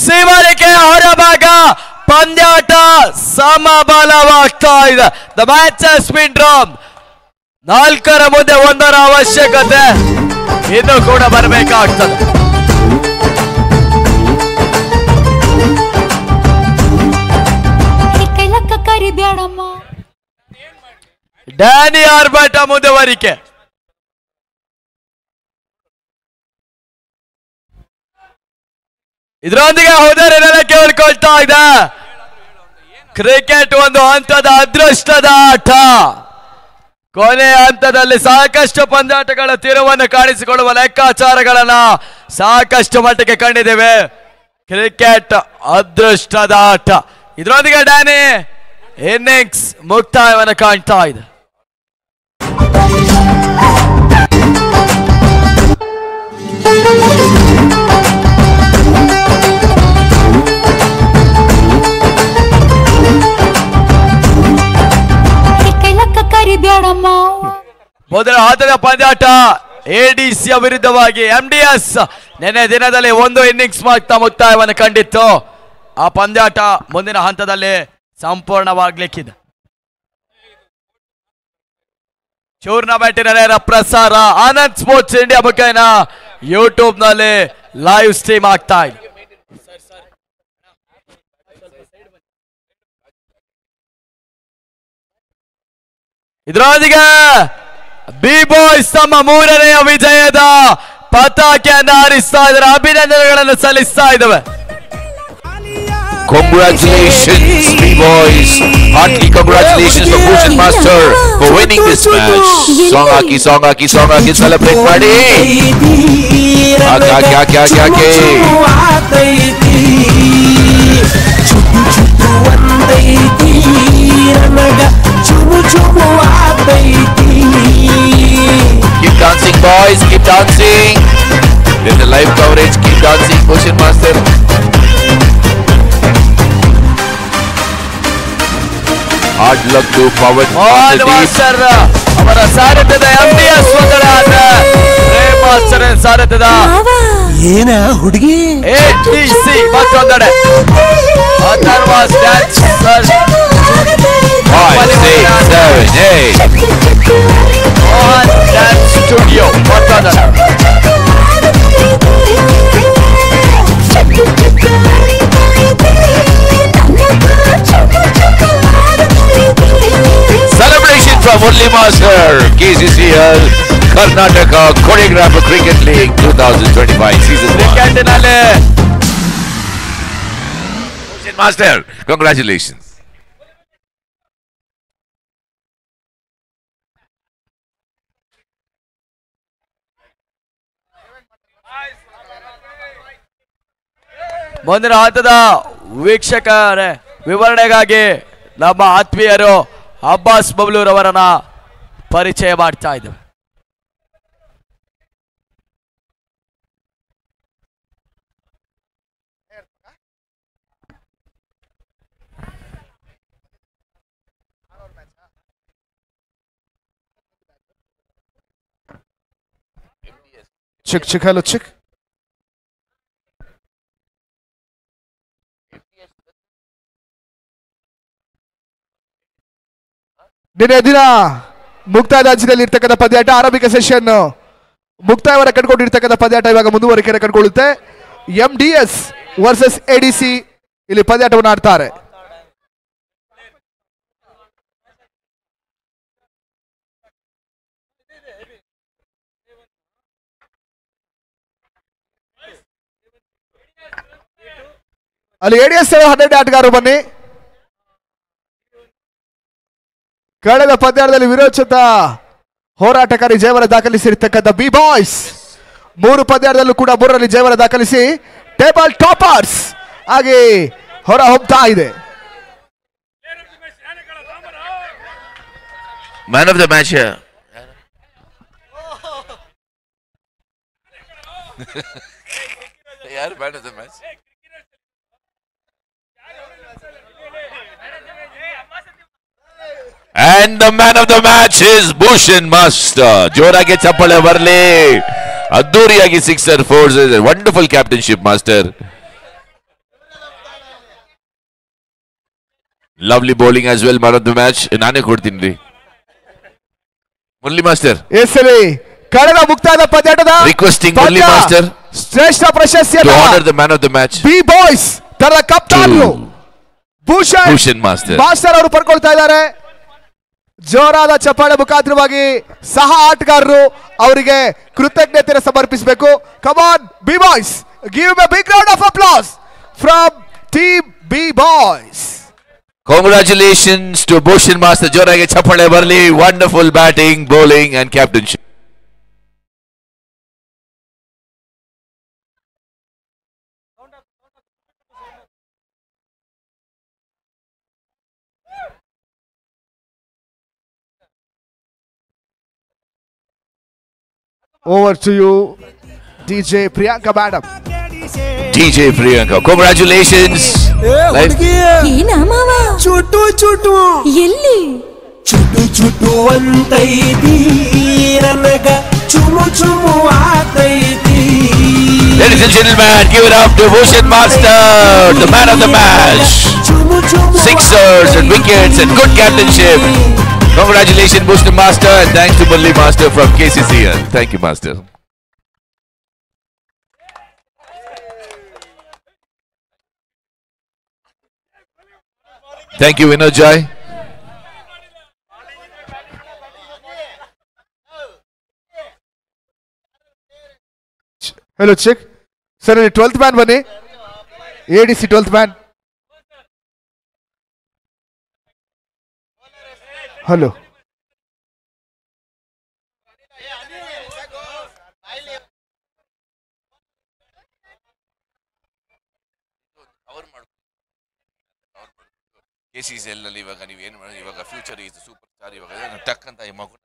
ಸೀಮರಿಕೆ ಹೊರಭಾಗ. ಪಂದ್ಯಾಟ ಸಮಬಲವಾಗ್ತಾ ಇದೆ. The match has been drawn. 4ರ ಮುಂದೆ 1ರ ಅವಶ್ಯಕತೆ ಇನ್ನು ಕೂಡ ಬರಬೇಕಾಗ್ತದೆ. ಡ್ಯಾನಿ ಆರ್ಭಟ ಮುಂದುವರಿಕೆ. ಇದರೊಂದಿಗೆ ಹೋದರೆ ನೆಲಕ್ಕೆ ಉಳ್ಕೊಳ್ತಾ ಇದೆ. ಕ್ರಿಕೆಟ್ ಒಂದು ಹಂತದ ಅದೃಷ್ಟದ ಆಟ. ಕೊನೆಯ ಹಂತದಲ್ಲಿ ಸಾಕಷ್ಟು ಪಂದ್ಯಾಟಗಳ ತಿರುವನ್ನು ಕಾಣಿಸಿಕೊಳ್ಳುವ ಲೆಕ್ಕಾಚಾರಗಳನ್ನ ಸಾಕಷ್ಟು ಮಟ್ಟಿಗೆ ಕಂಡಿದ್ದೇವೆ. ಕ್ರಿಕೆಟ್ ಅದೃಷ್ಟದ ಆಟ. ಇದರೊಂದಿಗೆ ಡ್ಯಾನಿ ಇನ್ನಿಂಗ್ಸ್ ಮುಕ್ತಾಯವನ್ನು ಕಾಣ್ತಾ ಇದೆ. ಮೊದಲ ಹಂತದ ಪಂದ್ಯಾಟ ಎಡಿಸಿಯ ವಿರುದ್ಧವಾಗಿ ಎಂಡಿಎಸ್ ನಿನ್ನೆ ದಿನದಲ್ಲಿ ಒಂದು ಇನ್ನಿಂಗ್ಸ್ ಮುಕ್ತಾಯವನ್ನು ಕಂಡಿತ್ತು. ಆ ಪಂದ್ಯಾಟ ಮುಂದಿನ ಹಂತದಲ್ಲಿ ಸಂಪೂರ್ಣವಾಗ್ಲಿಕ್ಕಿದೆ. ಟೂರ್ನಮೆಂಟಿನ ನೇರ ಪ್ರಸಾರ ಆನಂದ್ ಸ್ಪೋರ್ಟ್ಸ್ ಇಂಡಿಯಾ ಮುಖೇನ ಯೂಟ್ಯೂಬ್ ನಲ್ಲಿ ಲೈವ್ ಸ್ಟ್ರೀಮ್ ಆಗ್ತಾ ಇದೆ. ಇದರೊಂದಿಗೆ ಬಿ ಬಾಯ್ಸ್ ತಮ್ಮ ಮೂರನೆಯ ವಿಜಯದ ಪತಾಕೆಯನ್ನು ಹಾರಿಸ್ತಾ ಇದ್ದಾರೆ. ಅಭಿನಂದನೆಗಳನ್ನು ಸಲ್ಲಿಸ್ತಾ ಇದ್ದಾವೆ. Congratulations, B-Boys. Heartily congratulations for Bhushan Master for winning this match. Song haki, celebrate ಮಾಡಿ. Keep dancing, boys. Keep dancing. There's a live coverage. Keep dancing, Bhushan Master. Hard luck to Pawan master ಅವರ ಸಾರಥ್ಯದ MDS master ಸಾರಥ್ಯದ ಏನ ಹುಡುಗಿ ADC ಮತ್ತೊಂದೆಡೆ Atharva dance 5, 6, 7, 8 Mohan dance studio ಮತ್ತೊಂದೆಡೆ. Celebration from Murli Master, KCCL, Karnataka Choreographer Cricket League 2025 season 1. ಕ್ರಿಕೆಟ್ನಲ್ಲಿ Bhushan Master, congratulations. ಮುಂದಿನ ಹಂತದ ವೀಕ್ಷಕರ ವಿವರಣೆಗಾಗಿ ನಮ್ಮ ಆತ್ಮೀಯರು ಅಬ್ಬಾಸ್ ಬಬ್ಲೂರ್ ಅವರನ್ನ ಪರಿಚಯ ಮಾಡ್ತಾ ಇದ್ದೇವೆ. ಚಿಕ್ ಹಲೋ ಚಿಕ್ ನಿನ್ನೆ ದಿನ ಮುಕ್ತಾಯದ ಅಂಚಿನಲ್ಲಿ ಇರ್ತಕ್ಕಂಥ ಪಂದ್ಯಾಟ ಆರಂಭಿಕ ಸೆಷನ್ ಮುಕ್ತಾಯವರ ಕಂಡುಕೊಂಡಿರ್ತಕ್ಕಂಥ ಪಂದ್ಯಾಟ ಇವಾಗ ಮುಂದುವರಿಕೆ ಕಂಡುಕೊಳ್ಳುತ್ತೆ. ಎಂಡಿಎಸ್ ವರ್ಸಸ್ ಎಡಿಸಿ ಇಲ್ಲಿ ಪಂದ್ಯಾಟವನ್ನು ಆಡ್ತಾರೆ. ಅಲ್ಲಿ ಎಡಿಎಸ್ 12 ಆಟಗಾರರು ಬನ್ನಿ. ಕಳೆದ ಪಂದ್ಯದಲ್ಲಿ ವಿರೋಚಿತ ಹೋರಾಟಕಾರಿ ಜಯವರ ದಾಖಲಿಸಿರ್ತಕ್ಕಂಥ ಬಿ ಬಾಯ್ಸ್ 3 ಪಂದ್ಯದಲ್ಲೂ ಕೂಡ 3ರಲ್ಲಿ ಜಯವರ ದಾಖಲಿಸಿ ಟೇಬಲ್ ಟಾಪರ್ಸ್ ಆಗಿ ಹೊರ ಹೋಗ್ತಾ ಇದೆ. Man of the match here. Yeah, man of the match. And the man of the match is Bhushan Master. ಜೋರಾಗಿ ಚಪ್ಪಳೆ ಬರಲಿ. ಅದ್ದೂರಿಯಾಗಿ 6 4 wonderful captainship master. Lovely bowling as well. Man of the match ನಾನೇ ಕೊಡ್ತೀನಿ ರೀ ಮುರಳಿ ಮಾಸ್ಟರ್. ಎಸ್ರಿ ಕಳೆದ ಮುಕ್ತಾಯದ ಪಂದ್ಯಾಟದ requesting Murali master ಶ್ರೇಷ್ಠ ಪ್ರಶಸ್ತಿಯನ್ನು honour the man of the match B boys ತರ ಕಪ್ತಾನ್ ಭೂಷಣ್ ಮಾಸ್ಟರ್ ಮಾಸ್ಟರ್ ಅವರು ಪಡ್ಕೊಳ್ತಾ ಇದ್ದಾರೆ. ಜೋರಾದ ಚಪ್ಪಾಳೆ ಮುಖಾಂತರವಾಗಿ ಸಹ ಆಟಗಾರರು ಅವರಿಗೆ ಕೃತಜ್ಞತೆಯನ್ನು ಸಮರ್ಪಿಸಬೇಕು. Come on B boys, give a big round of applause from team B boys. Congratulations to Bhushan Master. ಜೋರಾಗಿ ಚಪ್ಪಾಳೆ ಬರಲಿ. Wonderful batting, bowling and captainship. Over to you, DJ Priyanka madam. DJ Priyanka, congratulations. ಏನಾ ಮಾವ? ಚುಟು ಚುಟು ಎಲ್ಲಿ? ಚುಟು ಚುಟು ಅಂತೈತಿ ನನಗ ಚುಮು ಚುಮು ಆತೈತಿ. Ladies and gentlemen, give it up to Bhushan Master, the man of the match. ಚುಮು ಚುಮು Sixers and wickets and good captainship. Congratulations, Bhushan Master, and thanks to Murli Master from KCCL. Thank you, Master. Thank you, Vinod-Joy. Hello, chick. Sir, 12th man ಬನ್ನಿ. ADC 12th man. Hello. KCCL ನಲ್ಲಿ ಇವಾಗ ನೀವು ಏನು ಮಾಡಿ, ಇವಾಗ future is super star. ಇವಾಗ ಟಕ್ ಅಂತ ಈ ಮಗು